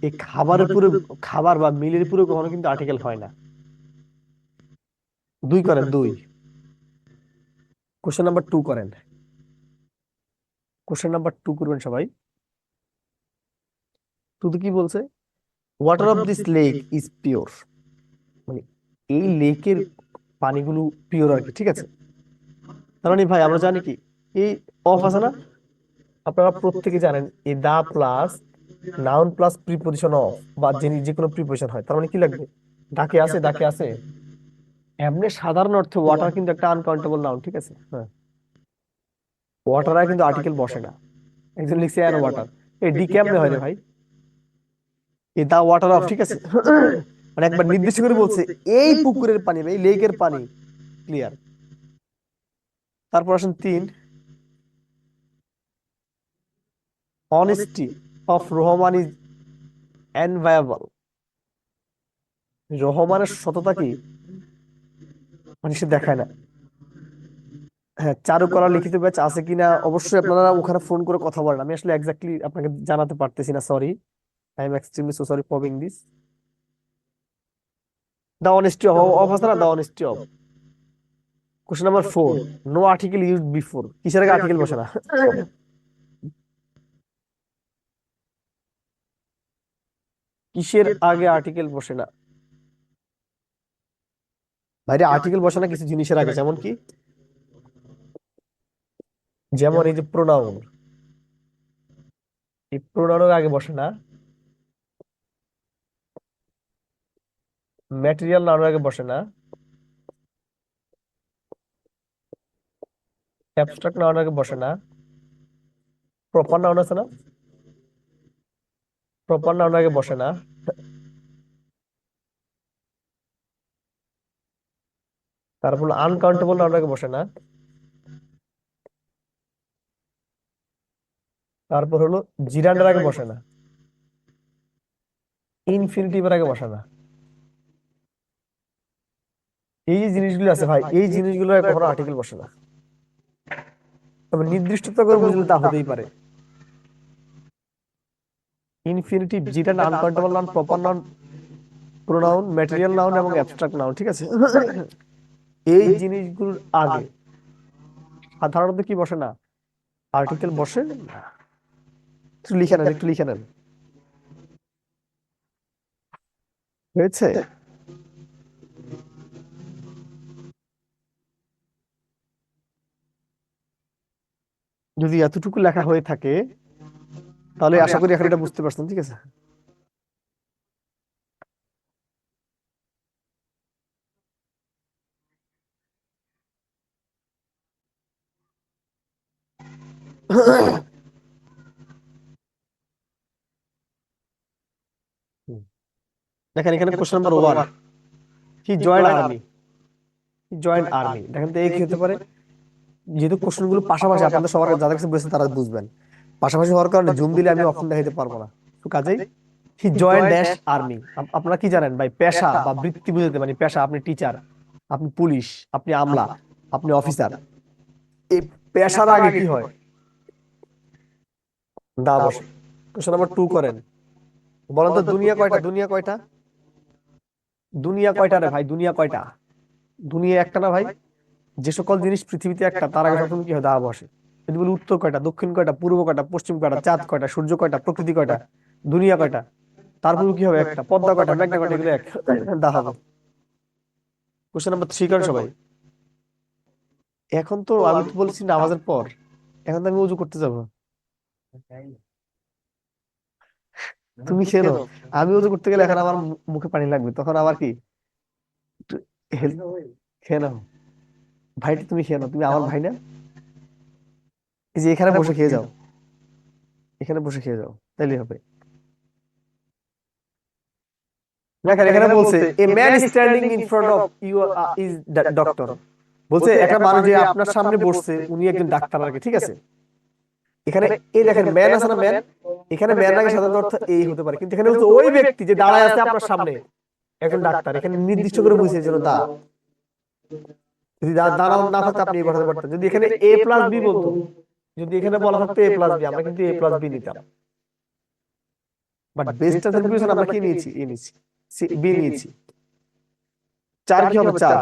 এই খাবারের পূর্বে, খাবার বা মিলের পূর্বে কখনো কিন্তু আর্টিকেল হয় না। 2 করেন 2। কোশ্চেন নাম্বার 2 করেন, কোশ্চেন নাম্বার 2 করবেন সবাই। টুতে কি বলছে, water of this lake is pure, মানে এই লেকের পানিগুলো পিওর আর কি, ঠিক আছে। তার মানে ভাই আমরা জানি কি, এই অফ আছে না, আপনারা প্রত্যেকে জানেন এই the plus noun plus preposition of, বা যে কোনো প্রিপজিশন হয়, তার মানে কি লাগবে, ডাকে আছে, ডাকে আছে। এমনি সাধারণ অর্থে ওয়াটার কিন্তু একটা আনকাউন্টেবল নাউন, ঠিক আছে। হ্যাঁ, ওয়াটার কিন্তু আর্টিকেল বসে না। একজন লিখছে অ্যান ওয়াটার, এই ডি কেমনে হয় রে ভাই, এই দা ওয়াটার অফ, ঠিক আছে। মানে একবার নির্দিষ্ট করে বলছে এই পুকুরের পানি বা এই লেকের পানি, ক্লিয়ার। তারপর আসেন 3, অনেস্টি অফ রহমান ইজ এনভায়াবল, রহমানের সততা কি মানে সে দেখায় না। হ্যাঁ, চারুকলা লিখিত ব্যাচ আছে কিনা অবশ্যই আপনারা ওখানে ফোন করে কথা বলেন, আমি আসলে এক্স্যাক্টলি আপনাকে জানাতে পারতেছি না, sorry, I am extremely so sorry for being this. The honesty of আছে না, the honesty of. Question number 4, no article used before, কিসের আগে আর্টিকেল বসে না, কিসের আগে আর্টিকেল বসে না বাইরে, আর্টিকেল বসে না কিছু জিনিসের আগে, যেমন কি, যেমন এই যে প্রোনাউন, এই প্রোনাউনের আগে বসে না, ম্যাটেরিয়াল নাউনের আগে বসে না, অ্যাবস্ট্রাক্ট নাউনের আগে বসে না, প্রপার নাউন আছে না, প্রপার নাউনের আগে বসে না, তারপর আনকাউন্টেবল নাউনের আগে বসে না, তারপর হলো জিরান্ডের আগে বসে না, ইনফিনিটিভের আগে বসে না। এই যে জিনিসগুলো আছে ভাই, এই জিনিসগুলো কখনো আর্টিকেল বসে না, তবে নির্দিষ্টতা করে বুঝলে তা হতেই পারে। Infinitive, জিরান্ড, uncountable noun, proper noun, pronoun, material noun এবং অ্যাবস্ট্রাক্ট নাউন, ঠিক আছে। এই জিনিসগুলোর আগে সাধারণত কি বসে না, আর্টিকেল বসে না। একটু লিখে নেন, একটু লিখে নেন, হয়েছে। যদি এতটুকু লেখা হয়ে থাকে তাহলে আশা করি এখন এটা বুঝতে পারছেন, ঠিক আছে। হুম। দেখেন এখানে question number 1, he joined army, joint army, দেখেন তো এই কি হতে পারে, যেহেতু কোশ্চেন গুলো পাশাপাশি আপনাদের সবার যাদের কাছে বুঝছেন তারা বুঝবেন, পাশাপাশি হওয়ার কারণে জুম দিলে আমি অপশন দেখাইতে পারবো না, তো কাজেই হি জয়েন্ট ড্যাশ আর্মি। আপনারা কি জানেন ভাই, পেশা বা বৃত্তি বুঝতে, মানে পেশা, আপনি টিচার, আপনি পুলিশ, আপনি আমলা, আপনি অফিসার, এই পেশার আগে কি হয়, দা বসে। কোশ্চেন নাম্বার 2 করেন, বলেন তো দুনিয়া কয়টা, দুনিয়া কয়টা, দুনিয়া কয়টা রে ভাই, দুনিয়া কয়টা, দুনিয়া একটা না ভাই, যে সকল জিনিস পৃথিবীতে একটা তার আগে সবসময় কি হয়, দা বসে। যদি বলি উত্তর কয়টা, দক্ষিণ কয়টা, পূর্ব কয়টা, পশ্চিম কয়টা, চাঁদ কয়টা, সূর্য কয়টা, প্রকৃতি কয়টা, দুনিয়া কয়টা, তারপর কি হবে একটা, পদ্মা কয়টা, মেঘনা কয়টা, এগুলো এক দা হবে। কোশ্চেন নাম্বার 3 করেন সবাই। এখন তো আমি তো বলছি নামাজের পর, এখন তো আমি উজু করতে যাব। তুমি খেয়ে নাও, আমি উজু করতে গেলে এখন আমার মুখে পানি লাগবে, তখন আবার কি একটু হেল্প, খেয়ে নাও ভাইটি, তুমি খেয়ে নাও, তুমি আমার ভাই না, এই যে এখানে বসে খেয়ে যাও, এখানে বসে খেয়ে যাও, তাইলে হবে। দেখেন এখানে বলছে a man standing in front of you is doctor, বলছে একটা মানুষ যে আপনার সামনে বসছে উনি একজন ডাক্তার আর কি, ঠিক আছে। এখানে এই দেখেন ম্যান আছে না, ম্যান, এখানে ম্যান আগে সাধারণত অর্থ এই হতে পারে, কিন্তু এখানে হচ্ছে ওই ব্যক্তি যে দাঁড়ায় আছে আপনার সামনে একজন ডাক্তার, এখানে নির্দিষ্ট করে বুঝিয়ে জন্য দা, যদি দাঁড়ানো না থাকতো আপনি এই কথাটা পারতেন, যদি এখানে এ প্লাস বি বলতো, যদি এখানে বলা থাকতো এ প্লাস বি, আমরা কিন্তু এ প্লাস বি নিতাম, বাট বেস্ট আনসার প্রিপারেশন আমরা কি নিয়েছি, এ নিয়েছি, বি নিয়েছি। 4 কি হবে, 4।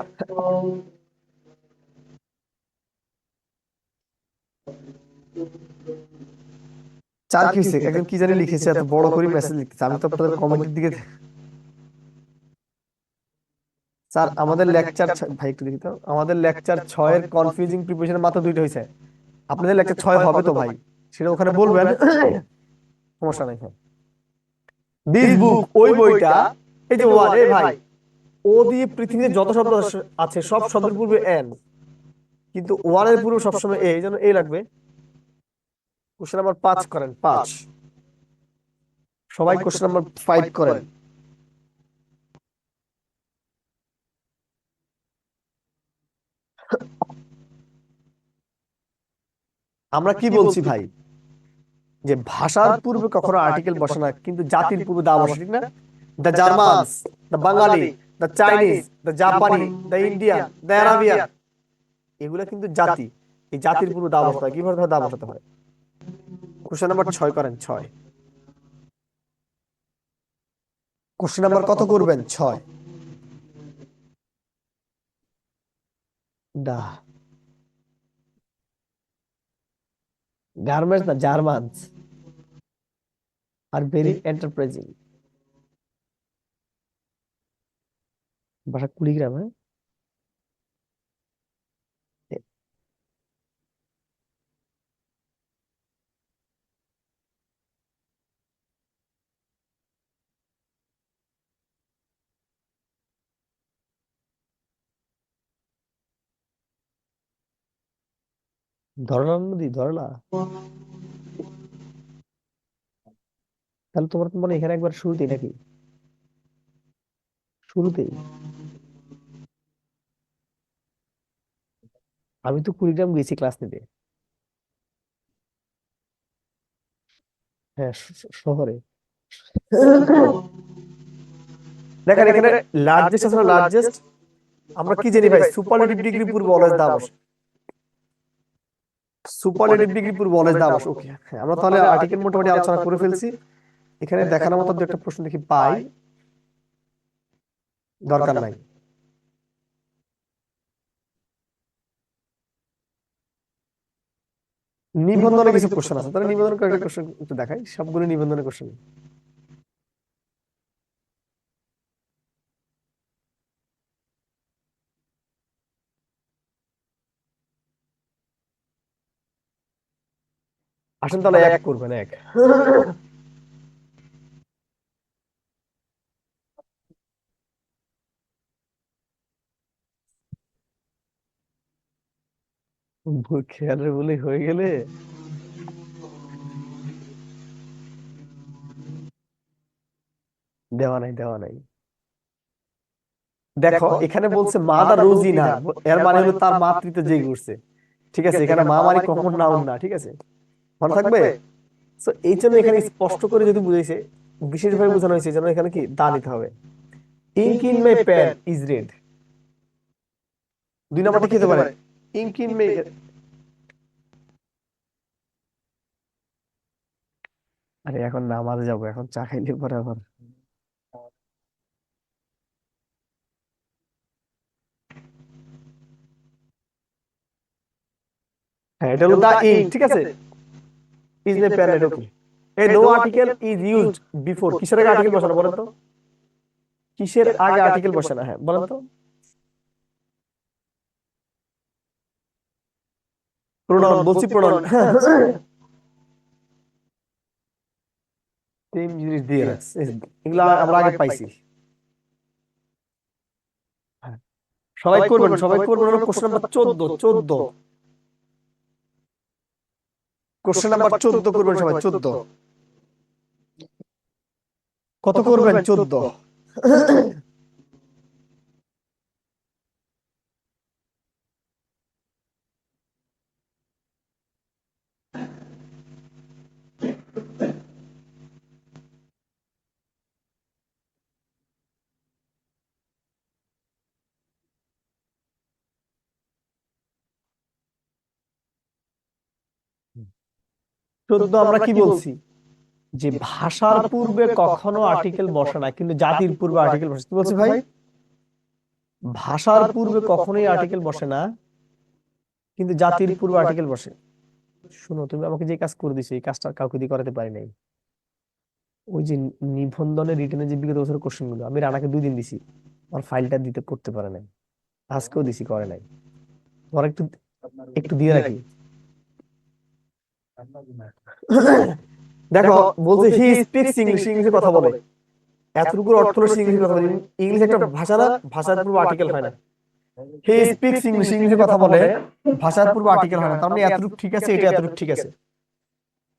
চার কি হয়েছে, একজন কি জানি লিখেছে, এত বড় করে মেসেজ লিখতেছে, আমি তো আপনাদের কমেন্টের দিকে। স্যার আমাদের লেকচার, ভাই একটু দেখি তো, আমাদের লেকচার 6 এর কনফিউজিং প্রিপারেশন মাত্র 2টা হয়েছে, আপনাদের লেকচার 6 হবে তো ভাই, সেটা ওখানে বলবেন, সমস্যা নাই। দিস বুক, ওই বইটা, এই যে ওয়ান, এই ভাই, ও দিয়ে পৃথিবীতে যত শব্দ আছে সব শব্দের পূর্বে এন, কিন্তু ওয়ানের পূর্বে সবসময় এ, এই জন্য এ লাগবে। কোশ্চেন নাম্বার 5 করেন, 5 সবাই। কোশ্চেন নাম্বার 5 করেন। আমরা কি বলছি ভাই, যে ভাষার পূর্বে কখনো আর্টিকেল বসে না, কিন্তু জাতির পূর্বে দা বসে, ঠিক না? The Germans, the Bengali, the Chinese, the জাপানি, দ্য ইন্ডিয়ান, দ্য আরাবিয়ান, এগুলা কিন্তু জাতি, এই জাতির পূর্বে দা বসাতে হয়। কিভাবে দা বসাতে হয়? কোশ্চেন নাম্বার 6 করেন, 6। কোশ্চেন নাম্বার কত করবেন, 6। দা গার্মেন্টস না, জার্মানস আর ভেরি এন্টারপ্রাইজিং, ভাষা কুড়িগ্রাম, হ্যাঁ। ধরলা নদী, ধরলা, তাহলে তোমার তো মনে হয় এখানে একবার শুরুতেই নাকি, শুরুতেই। আমি তো কুড়িগ্রাম গেছি ক্লাস নিতে, হ্যাঁ, শহরে। দেখেন এখানে লার্জেস্ট আছে না, লার্জেস্ট, আমরা কি জানি ভাই, সুপারলেটিভ ডিগ্রি পূর্বে অলওয়েজ দা বসে, সুপারলেটিভ ডিগ্রি পূর্বে অলওয়েজ দা বসে। ওকে, হ্যাঁ, আমরা তাহলে আর্টিকেল মোটামুটি আলোচনা করে ফেলছি। এখানে দেখানোর মতো একটা প্রশ্ন দেখি পাই, দরকার নাই। নিবন্ধনে কিছু কোশ্চেন আছে, তাহলে নিবন্ধনের কয়েকটা কোশ্চেন একটু দেখাই, সবগুলো নিবন্ধনের কোশ্চেন। আসেন তাহলে এক করবেন, এক। খেয়ালের বলে হয়ে গেলে, দেওয়া নাই, দেওয়া নাই। দেখো এখানে বলছে মা দা রোজিনা, এর মানে হলো তার মাতৃত্ব যে করছে, ঠিক আছে। এখানে মা মানে কখন নাউন না, ঠিক আছে, মনে থাকবে। তো এই জন্য এখানে স্পষ্ট করে যদি বুঝাইছে, বিশেষভাবে বোঝানো হয়েছে, যেন এখানে কি দা নিতে হবে। Ink in my pen is red, 2 নাম্বারটা কি হতে পারে, ইঙ্ক ইন মাই, আরে এখন নামাজে যাবো, এখন চা খাইলে পরে আবার। হ্যাঁ, এটা হলো দা ইঙ্ক, ঠিক আছে, is my pen red, okay. এই no article is used before, কিসের আগে আর্টিকেল বসে না বলেন তো? কিসের আগে আর্টিকেল বসে না? হ্যাঁ বলেন তো। প্রোনাউন বলছি, প্রোনাউন। সেম জিনিস দিয়ে রাখছে, এগুলো আমরা আগে পাইছি। হ্যাঁ, সবাই করবেন, সবাই করবেন। হলো কোশ্চেন নাম্বার 14 কোশ্চেন নাম্বার 14 করবেন সবাই। 14 কত করবেন? 14। আমরা কি বলছি? যে ভাষার পূর্বে কখনো আর্টিকেল বসে না, কিন্তু জাতির পূর্বে আর্টিকেল বসে। কি বলছি ভাই? ভাষার পূর্বে কখনোই আর্টিকেল বসে না, কিন্তু জাতির পূর্বে আর্টিকেল বসে। শুনো, তুমি আমাকে যে কাজ করে দিছো, এই কাজটা কাউকে দিয়ে করাতে পারি নাই। ওই যে নিবন্ধনের রিটেনে যে বিগত বছরের কোশ্চেন গুলো আমি রানাকে 2 দিন দিছি, আমার ফাইলটা দিতে করতে পারে নাই। আজকেও দিছি, করে নাই। তোমার একটু একটু দিয়ে রাখি। দেখো বলছে হি স্পিক্স ইংলিশ, ইংলিশে কথা বলে। এতটুকুর অর্থ হলো ইংলিশে কথা বলে। ইংলিশ একটা ভাষা না, ভাষার পূর্বে আর্টিকেল হয় না। হি স্পিক্স ইংলিশ, ইংলিশে কথা বলে, ভাষার পূর্বে আর্টিকেল হয় না। তার মানে এতটুকু ঠিক আছে, এটা এতটুকু ঠিক আছে।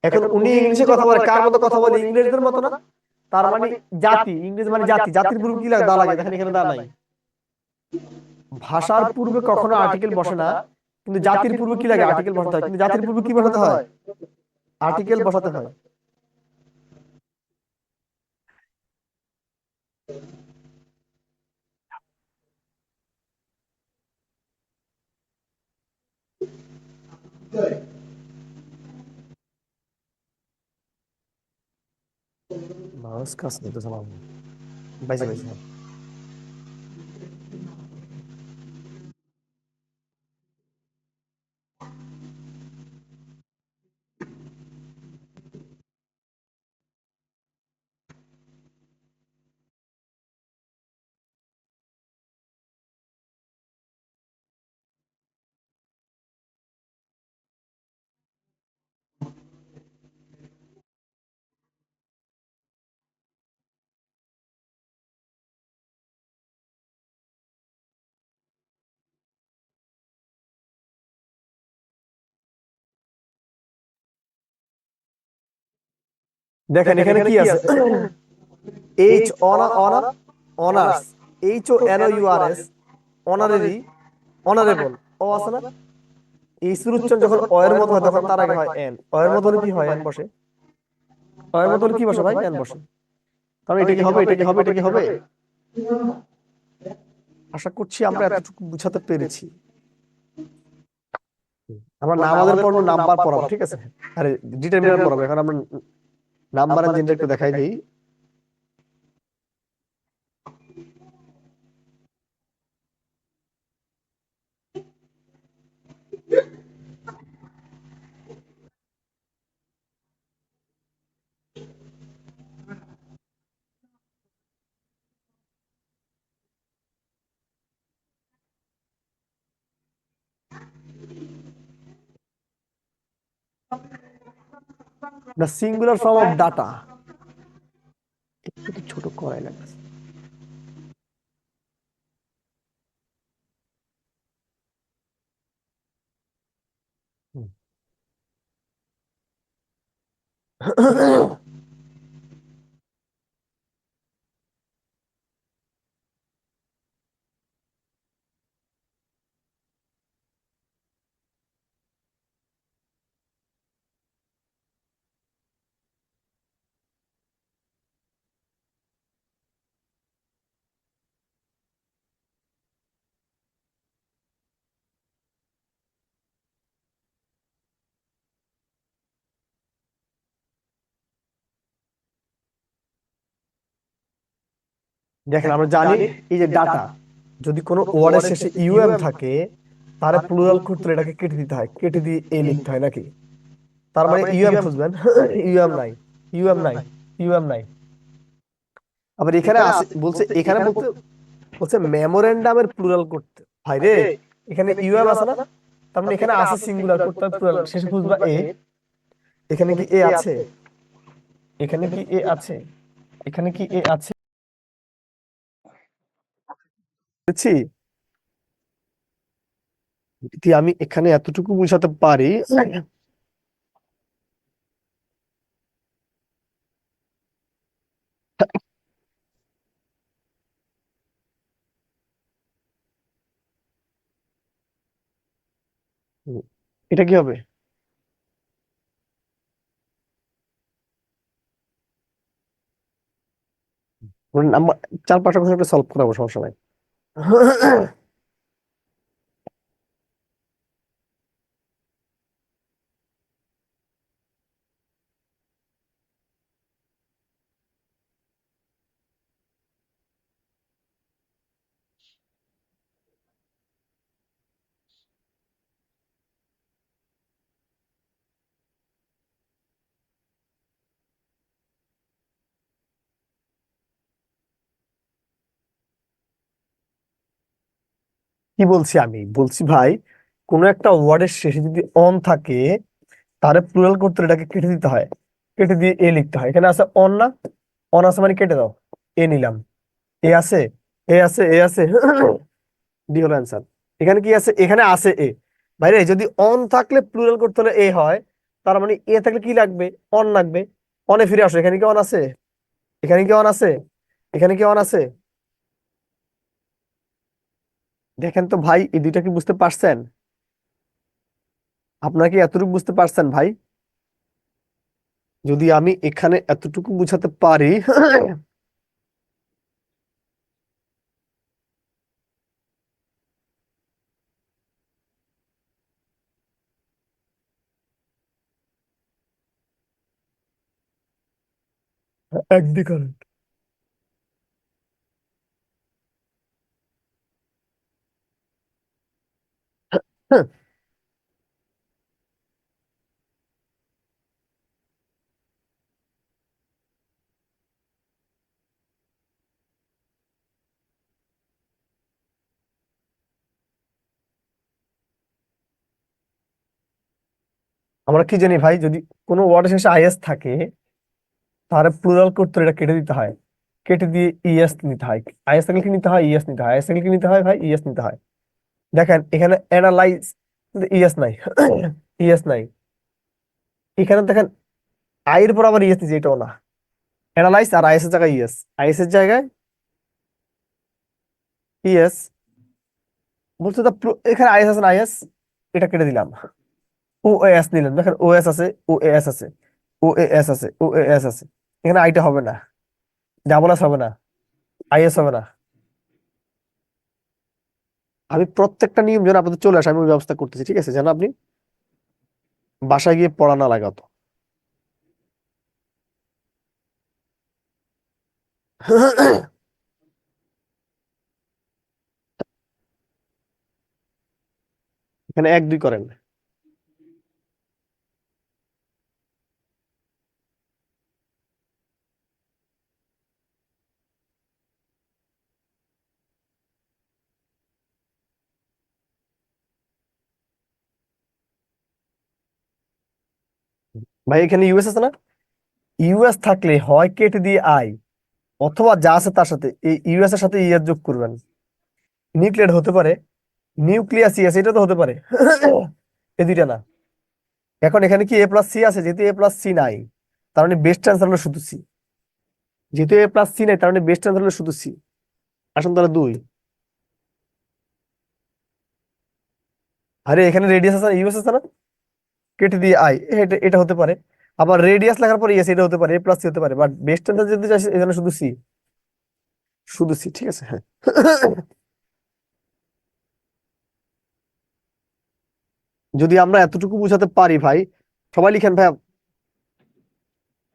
এখন উনি ইংলিশে কথা বলে, কার মতো কথা বলে? ইংরেজদের মতো না? তার মানে জাতি, ইংরেজ মানে জাতি, জাতির পূর্বে কি লাগে? দা লাগে। দেখেন এখানে দা নাই। ভাষার পূর্বে কখনো আর্টিকেল বসে না, কিন্তু জাতির পূর্বে কি লাগে? আর্টিকেল বসাতে হয়। কিন্তু জাতির পূর্বে কি বসাতে হয়? আর্টিকেল বসাতে হয়। মাউস কাজ করতেছে না। বাইসে বাইসে। দেখেন এখানে কি আছে? H honours, HONOURS, honorary, honourable. ও আছে না? এই উচ্চারণ যখন অ এর মতো হয় তখন তার আগে হয় এন। অ এর মতো হলে কি হয়? এন বসে। অ এর মতো হলে কি বসে ভাই? এন বসে। কারণ এটা কি হবে? এটা কি হবে? এটা কি হবে? আশা করছি আমরা এতটুকু বুঝাতে পেরেছি। আমরা নামাজের পড়বো, নাম্বার পড়াবো, ঠিক আছে? আরে ডিটারমিনার পড়াবো। এখন আমরা নাম্বার এন্ড জেন্ডার একটু দেখাই দিই। The singular form of data. একটু ছোট করাই লাগছে। দেখেন আমরা জানি এই যে ডাটা, যদি কোনো ওয়ার্ডের শেষে ইউএম থাকে তাহলে প্লুরাল করতে হলে এটাকে কেটে দিতে হয়, কেটে দিয়ে এ লিখতে হয় নাকি? তার মানে ইউএম খুঁজবেন, ইউএম নাই। ইউএম নাই, ইউএম নাই। আবার এখানে আছে বলছে, এখানে বলতে বলছে মেমোরেন্ডামের প্লুরাল করতে। ভাই রে, এখানে ইউএম আছে না, তার মানে এখানে আছে সিঙ্গুলার করতে হবে প্লুরাল, শেষে খুঁজবা এ। এখানে কি এ আছে? এখানে কি এ আছে? এখানে কি এ আছে? বুঝছি। যদি আমি এখানে এতটুকু বুঝাতে পারি, এটা কি হবে? আমরা 4-5টা কথা একটা সলভ করাবো, সমস্যা নাই। কি বলছি? আমি বলছি ভাই, কোন একটা ওয়ার্ডের শেষে যদি অন থাকে, তারে প্লুরাল করতে হলে এটাকে কেটে দিতে হয়, কেটে দিয়ে এ লিখতে হয়। এখানে আছে অন না, অন আছে মানে কেটে দাও, এ নিলাম। এ আছে, এ আছে, এ আছে, ডি হলো অ্যান্সার। এখানে কি আছে? এখানে আছে এ। বাইরে যদি অন থাকলে প্লুরাল করতে হলে এ হয়, তার মানে এ থাকলে কি লাগবে? অন লাগবে। অনে ফিরে আসো, এখানে কি অন আছে? এখানে কি অন আছে? এখানে কি অন আছে? দেখেন তো ভাই, এই দুইটা কি বুঝতে পারছেন? আপনারা কি এতটুকু বুঝতে পারছেন ভাই? যদি আমি এখানে এতটুকু বুঝাতে পারি, একদিকে আমরা কি জানি ভাই, যদি কোনো ওয়ার্ডের শেষে আইএস থাকে, তাহলে প্লুরাল করতে হলে এটা কেটে দিতে হয়, কেটে দিয়ে ইএস নিতে হয়। আইএস থাকলে কি নিতে হয়? ইএস নিতে হয়। আইএস থাকলে কি নিতে হয় ভাই? ইএস নিতে হয়। দেখেন এখানে অ্যানালাইজ, ইএস নাই, ইএস নাই। এখানে দেখেন আই এর পর আবার ইএস নিচ্ছে, এটাও না। অ্যানালাইজ আর আইএস এর জায়গায় ইএস, আইএস এর জায়গায় ইএস। বলছে তো এখানে আইএস আছে না, আইএস, এটা কেটে দিলাম, ও এস নিলাম। দেখেন ও এস আছে, ও এস আছে, ও এস আছে, ও এস আছে। এখানে আইটা হবে না, ডাবল এস হবে না, আইএস হবে না। আমি প্রত্যেকটা নিয়ম যেন আপনাদের চলে আসে, আমি ওই ব্যবস্থা করতেছি, ঠিক আছে? যেন আপনি বাসায় গিয়ে পড়া না লাগাতো। এখানে 1-2 করেন। ভাই এখানে ইউএস আছে না, ইউএস থাকলে হয় কেটে দিয়ে আই, অথবা যা আছে তার সাথে এই ইউএস এর সাথে ইএস যোগ করবেন। নিউক্লিয়েট হতে পারে, নিউক্লিয়াস ইএস, এটা তো হতে পারে। এই দুইটা না। এখন এখানে কি এ প্লাস সি আছে? যেহেতু এ প্লাস সি নাই, তার মানে বেস্ট অ্যান্সার হলো শুধু সি। যেহেতু এ প্লাস সি নাই, তার মানে বেস্ট অ্যান্সার হলো শুধু সি। আসুন তাহলে 2। আরে এখানে রেডিয়াস আছে না, ইউএস আছে না, কেটে দিয়ে আই, এটা এটা হতে পারে। আবার রেডিয়াস লেখার পরে ইএস, এটা হতে পারে, এ প্লাস সি হতে পারে। বাট বেস্ট অ্যান্সার যদি চাই, এখানে শুধু সি, শুধু সি, ঠিক আছে? হ্যাঁ। যদি আমরা এতটুকু বুঝাতে পারি ভাই, সবাই লিখেন ভাই,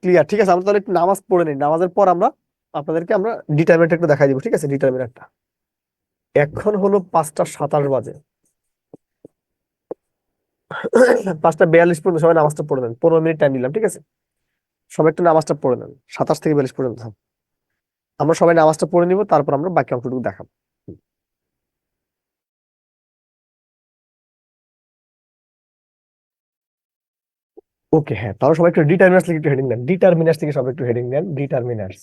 ক্লিয়ার? ঠিক আছে, আমরা তাহলে একটু নামাজ পড়ে নিই, নামাজের পর আমরা আপনাদেরকে আমরা ডিটারমিনেন্ট একটু দেখাই দিব, ঠিক আছে? ডিটারমিনেন্টটা এখন হলো 5টা 27 বাজে। 5টা 42 পর্যন্ত সবাই নামাজটা পড়ে নেন, 15 মিনিট টাইম নিলাম, ঠিক আছে? সবাই একটু নামাজটা পড়ে নেন, 27 থেকে 42 পর্যন্ত। আমরা সবাই নামাজটা পড়ে নিব, তারপর আমরা বাকি অংশটুকু দেখাবো। ওকে, হ্যাঁ, তাহলে সবাই একটু ডিটারমিনার্স লিখে একটু হেডিং দেন, ডিটারমিনার্স থেকে সবাই একটু হেডিং দেন, ডিটারমিনার্স।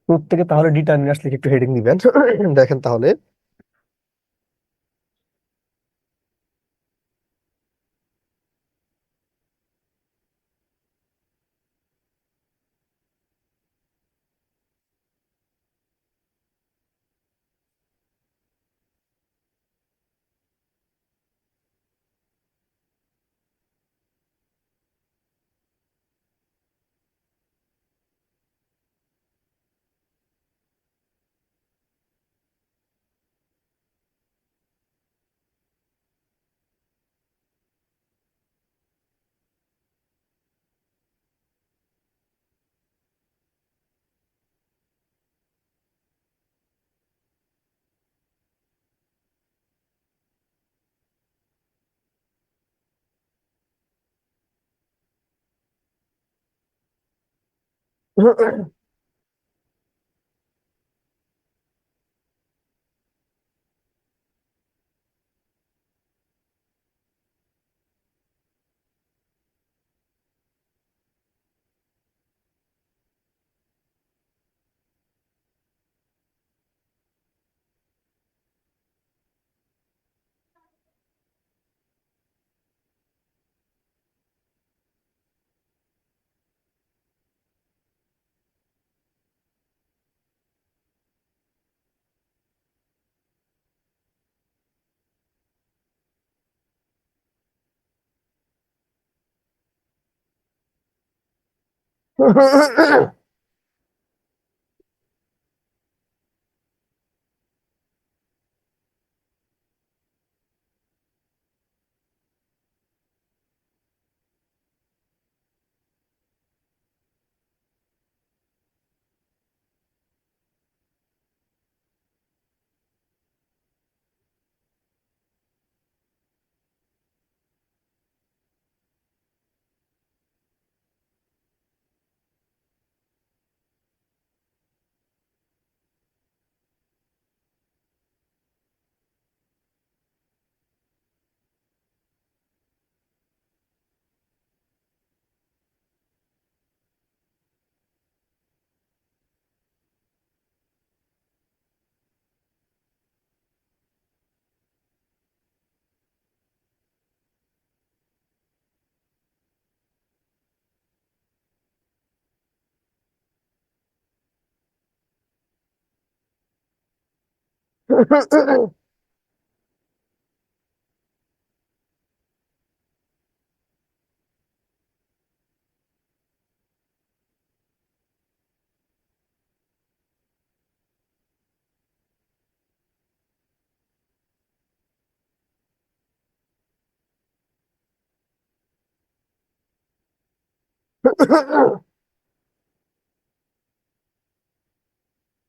প্রত্যেকে তাহলে ডিটারমিনার্স লিখে একটু হেডিং দিবেন। দেখেন তাহলে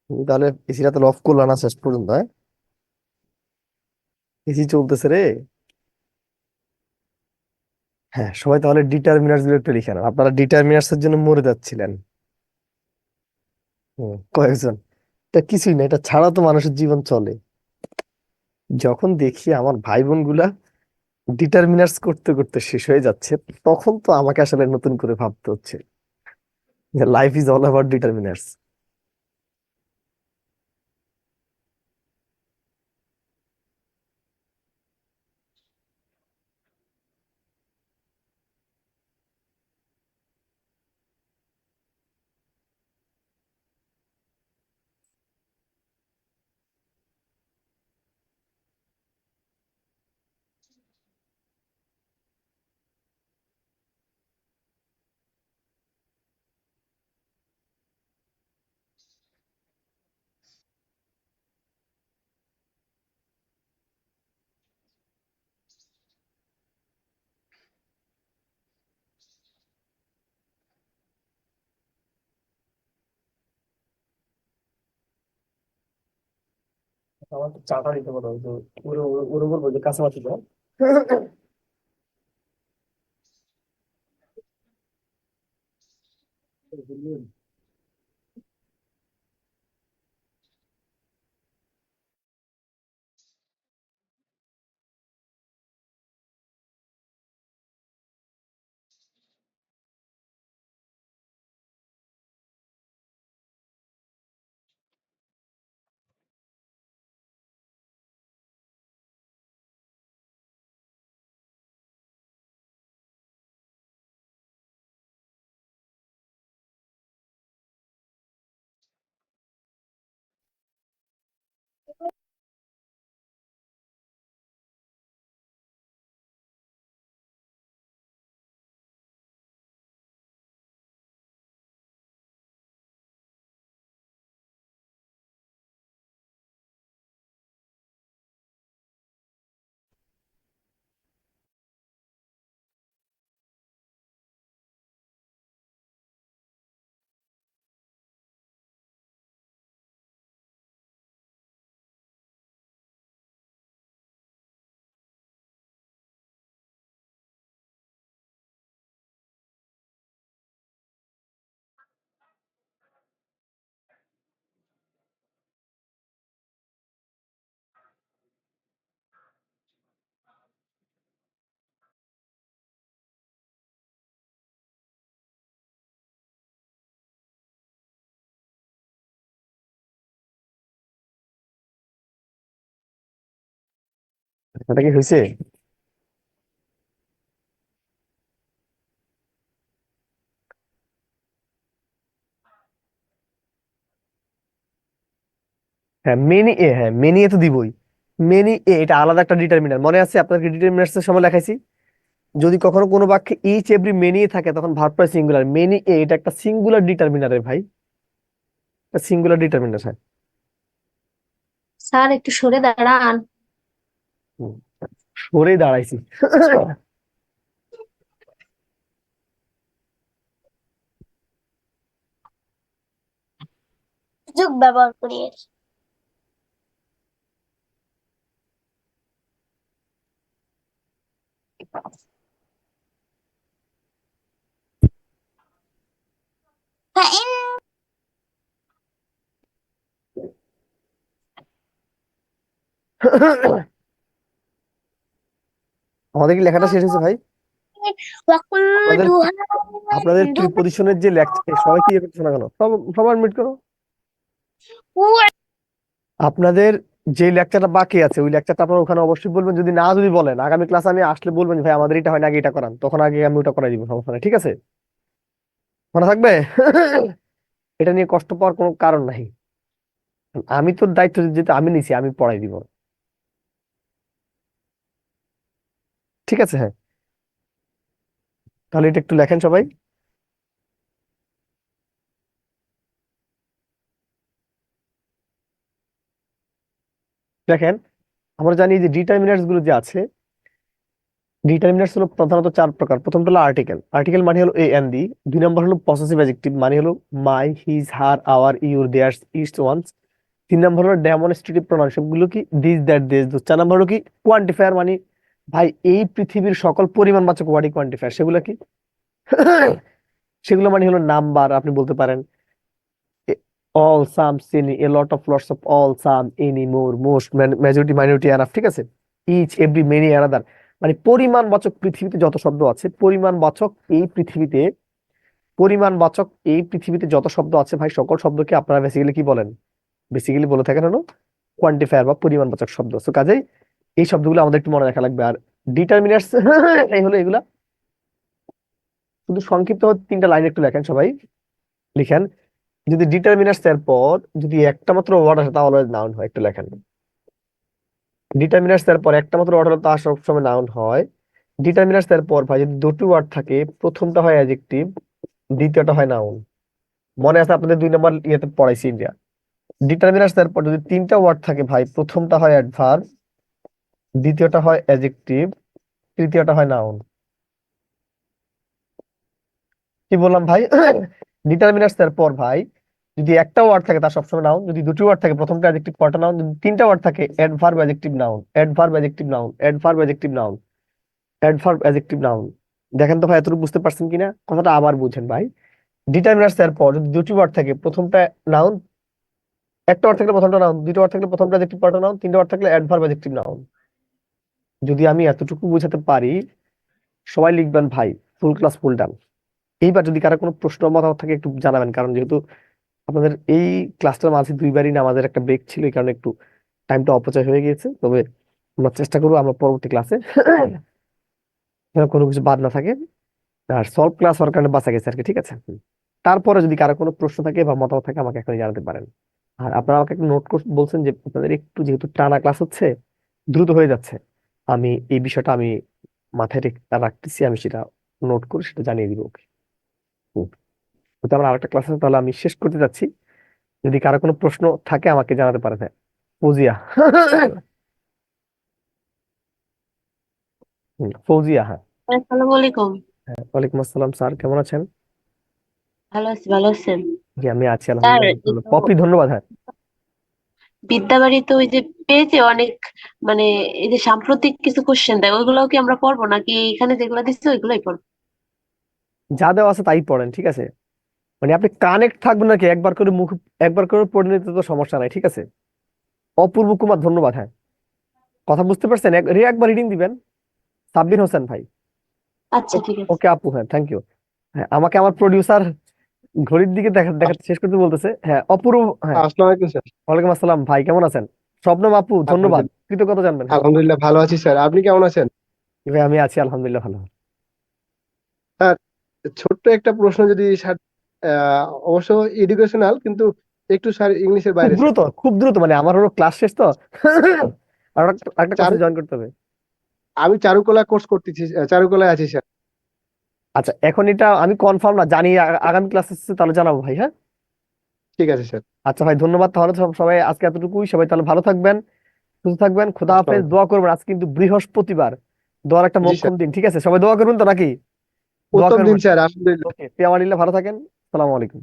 তুমি তাহলে এসিটা তাহলে অফ করলা না শেষ পর্যন্ত? হ্যাঁ, এসি চলতেছে রে। হ্যাঁ, সবাই তাহলে ডিটারমিনার্স গুলো একটু লিখে নেন, আপনারা ডিটারমিনার্স এর জন্য মরে যাচ্ছিলেন। কয়েকজন। এটা কিছুই না, এটা ছাড়া তো মানুষের জীবন চলে। যখন দেখি আমার ভাই বোন গুলা ডিটারমিনার্স করতে করতে শেষ হয়ে যাচ্ছে, তখন তো আমাকে আসলে নতুন করে ভাবতে হচ্ছে যে life is all about determiners. আমার তো চাটা দিতে বলো, ওর ওর ওর বলবো যে কাছাকাছি যাও। এটা কি হয়েছে? হ্যাঁ মেনি এ, হ্যাঁ মেনি এ তো দিবই। মেনি এ এটা আলাদা একটা ডিটারমিনার, মনে আছে আপনাকে ডিটারমিনার্স এর সময় লেখাইছি? যদি কখনো কোনো বাক্যে ইচ এভরি মেনি থাকে তখন verb plus singular. Many a এটা একটা সিঙ্গুলার ডিটারমিনার ভাই, সিঙ্গুলার ডিটারমিনার। হ্যাঁ স্যার একটু সরে দাঁড়ান। হুম, সরে দাঁড়াইছি। সুযোগ ব্যবহার করি। আমাদের কি লেখাটা শেষ হয়েছে ভাই? আপনাদের আপনাদের প্রিপজিশনের যে লেকচার, সবাই কি করতেছে না কেন? সবার মিট করো। আপনাদের যে লেকচারটা বাকি আছে ওই লেকচারটা আপনারা ওখানে অবশ্যই বলবেন। যদি বলেন আগামী ক্লাসে আমি আসলে বলবেন ভাই আমাদের এটা হয় না, আগে এটা করান, তখন আগে আমি ওটা করাই দিব, সমস্যা নাই, ঠিক আছে? মনে থাকবে? এটা নিয়ে কষ্ট পাওয়ার কোনো কারণ নাই। আমি তো দায়িত্ব যেটা আমি নিছি, আমি পড়াই দিব, ঠিক আছে? হ্যাঁ তাহলে এটা একটু লেখেন সবাই। দেখেন আমরা জানি যে ডিটারমিনার্স গুলো যে আছে, ডিটারমিনার্স হলো প্রধানত 4 প্রকার। প্রথমটা হলো আর্টিকেল। আর্টিকেল মানে হলো এ এন দি। 2 নম্বর হলো পসেসিভ অ্যাডজেক্টিভ, মানে হলো my, his, her, our, your, theirs, its, ones. 3 নম্বর হলো ডেমনস্ট্রেটিভ প্রোনাউন, সবগুলো কি দিস, দ্যাট, দিস, দোস। 4 নম্বর হলো কি কোয়ান্টিফায়ার, মানে ভাই এই পৃথিবীর সকল পরিমাণবাচক ওয়ার্ডই কোয়ান্টিফায়ার। সেগুলো কি? সেগুলো মানে হলো নাম্বার, আপনি বলতে পারেন all, some, any, a lot of, lots of, all, some, any, more, most, majority, minority, enough, ঠিক আছে? Each, every, many, another. মানে পরিমাণবাচক পৃথিবীতে যত শব্দ আছে, পরিমাণবাচক এই পৃথিবীতে যত শব্দ আছে ভাই, সকল শব্দকে আপনারা বেসিক্যালি কি বলেন? বেসিক্যালি বলে থাকেন হলো কোয়ান্টিফায়ার বা পরিমাণবাচক শব্দ। তো কাজেই এই শব্দগুলো আমাদের একটু মনে রাখা লাগবে। আর ডিটারমিনার্স এই হলো এগুলা। শুধু সংক্ষিপ্ত 3টা লাইন একটু লেখেন সবাই, লিখেন। যদি ডিটারমিনার্স এর পর যদি একটা মাত্র ওয়ার্ড আসে তাহলে নাউন হয়, একটু লেখেন। ডিটারমিনার্স এর পর একটা মাত্র ওয়ার্ড হলে তা সবসময় নাউন হয়। ডিটারমিনার্স এর পর ভাই যদি দুটো ওয়ার্ড থাকে, প্রথমটা হয় অ্যাডজেক্টিভ, দ্বিতীয়টা হয় নাউন। মনে আছে আপনাদের 2 নম্বর ইয়েতে পড়াইছি ইন্ডিয়া। ডিটারমিনার্স এর পর যদি 3টা ওয়ার্ড থাকে ভাই, প্রথমটা হয় অ্যাডভার্ব, দ্বিতীয়টা হয় অ্যাডজেক্টিভ, তৃতীয়টা হয় নাউন। কি বললাম ভাই? ডিটারমিনার্স এর পর ভাই যদি একটা ওয়ার্ড থাকে তার সবসময় নাউন, যদি দুটো ওয়ার্ড থাকে প্রথমটা অ্যাডজেক্টিভ, পরটা নাউন, যদি 3টা ওয়ার্ড থাকে adverb, adjective, noun, adverb, adjective, noun, adverb, adjective, noun. Adverb adjective noun. দেখেন তো ভাই এতটুকু বুঝতে পারছেন কিনা, কথাটা আবার বুঝেন ভাই। ডিটারমিনার্স এর পর যদি দুটি ওয়ার্ড থাকে, প্রথমটা নাউন, একটা ওয়ার্ড থাকলে প্রথমটা নাউন, দুটো ওয়ার্ড থাকলে প্রথমটা অ্যাডজেক্টিভ পরটা নাউন, তিনটা ওয়ার্ড থাকলে অ্যাডভার্ব অ্যাডজেক্টিভ নাউন। যদি আমি এতটুকু বুঝাতে পারি, সবাই লিখবেন ভাই ফুল ক্লাস ফুল ডান। এইবার যদি কারো কোনো প্রশ্ন মতামত থাকে একটু জানাবেন, কারণ যেহেতু আপনাদের এই ক্লাসটার মাঝে দুইবারই নামাজের একটা ব্রেক ছিল, এই কারণে একটু টাইমটা অপচয় হয়ে গিয়েছে। তবে আমরা চেষ্টা করবো আমরা পরবর্তী ক্লাসে কোনো কিছু বাদ না থাকে। আর সলভ ক্লাস হওয়ার কারণে বাঁচা গেছে আর কি, ঠিক আছে। তারপরে যদি কারো কোনো প্রশ্ন থাকে বা মতামত থাকে আমাকে এখনই জানাতে পারেন। আর আপনারা আমাকে একটা নোট বলছেন যে আপনাদের একটু যেহেতু টানা ক্লাস হচ্ছে, দ্রুত হয়ে যাচ্ছে, আমি এই বিষয়টা আমি মাথায় রাখতেছি, আমি সেটা নোট করে সেটা জানিয়ে দিব ওকে। তো আমার আরেকটা ক্লাস আছে, তাহলে আমি শেষ করতে যাচ্ছি। যদি কারো কোনো প্রশ্ন থাকে আমাকে জানাতে পারেন। হ্যাঁ, ফৌজিয়া। ফৌজিয়া, হ্যাঁ। আসসালামু আলাইকুম। হ্যাঁ, ওয়ালাইকুম আসসালাম স্যার, কেমন আছেন? ভালো আছি, ভালো আছেন? জি আমি আছি স্যার, আলহামদুলিল্লাহ ভালো। পপি, ধন্যবাদ। হ্যাঁ, বিদ্যাবাড়িতে ওই যে পেজে অনেক মানে এই যে সাম্প্রতিক কিছু কোশ্চেন দেয়, ওইগুলোও কি আমরা পড়বো নাকি এখানে যেগুলো দিচ্ছে ওইগুলোই পড়বো? যা দেওয়া আছে তাই পড়েন, ঠিক আছে। মানে আপনি কানেক্ট থাকবেন নাকি, একবার করে পড়ে নিতে তো সমস্যা নাই, ঠিক আছে। অপূর্ব কুমার, ধন্যবাদ। হ্যাঁ, কথা বুঝতে পারছেন, একবার রিডিং দিবেন। সাব্বির হোসেন ভাই, আচ্ছা, ঠিক আছে। ওকে আপু, হ্যাঁ থ্যাংক ইউ। হ্যাঁ, আমাকে আমার প্রডিউসার ঘড়ির দিকে দেখাতে শেষ করতে বলতেছে। হ্যাঁ, অপূর্ব, হ্যাঁ। আসসালামু আলাইকুম স্যার। ওয়ালাইকুম আসসালাম ভাই, কেমন আছেন? শবনম আপু, ধন্যবাদ, আলহামদুলিল্লাহ, কৃতজ্ঞতা জানবেন। হ্যাঁ আলহামদুলিল্লাহ ভালো আছি স্যার, আপনি কেমন আছেন? ভাই, আমি আছি আলহামদুলিল্লাহ ভালো। স্যার, ছোট্ট একটা প্রশ্ন যদি স্যার, অবশ্য এডুকেশনাল কিন্তু একটু স্যার ইংলিশের খুব বাইরে স্যার। দ্রুত, খুব দ্রুত, মানে আমার হলো ক্লাস শেষ তো। আর একটা চারু ক্লাসে জয়েন করতে হবে। আমি চারুকলা কোর্স করতেছি, চারুকলায় আছি স্যার। আচ্ছা, এখন এটা আমি কনফার্ম না জানি, আগামী ক্লাস আসছে তাহলে জানাবো ভাই। হ্যাঁ, ঠিক আছে স্যার। আচ্ছা ভাই, ধন্যবাদ। তাহলে সবাই আজকে এতটুকুই, সবাই তাহলে ভালো থাকবেন, সুস্থ থাকবেন, খোদা আসসালামু হাফেজ। আলাইকুম। দোয়া করবেন, আজকে কিন্তু বৃহস্পতিবার, দোয়ার একটা জি মোক্ষম স্যার, দিন, ঠিক আছে। সবাই দোয়া করবেন তো নাকি? দোয়া উত্তম দিন করবেন। স্যার, আলহামদুলিল্লাহ। ওকে, ফি আমানিল্লাহ, ভালো থাকেন। আসসালামু আলাইকুম।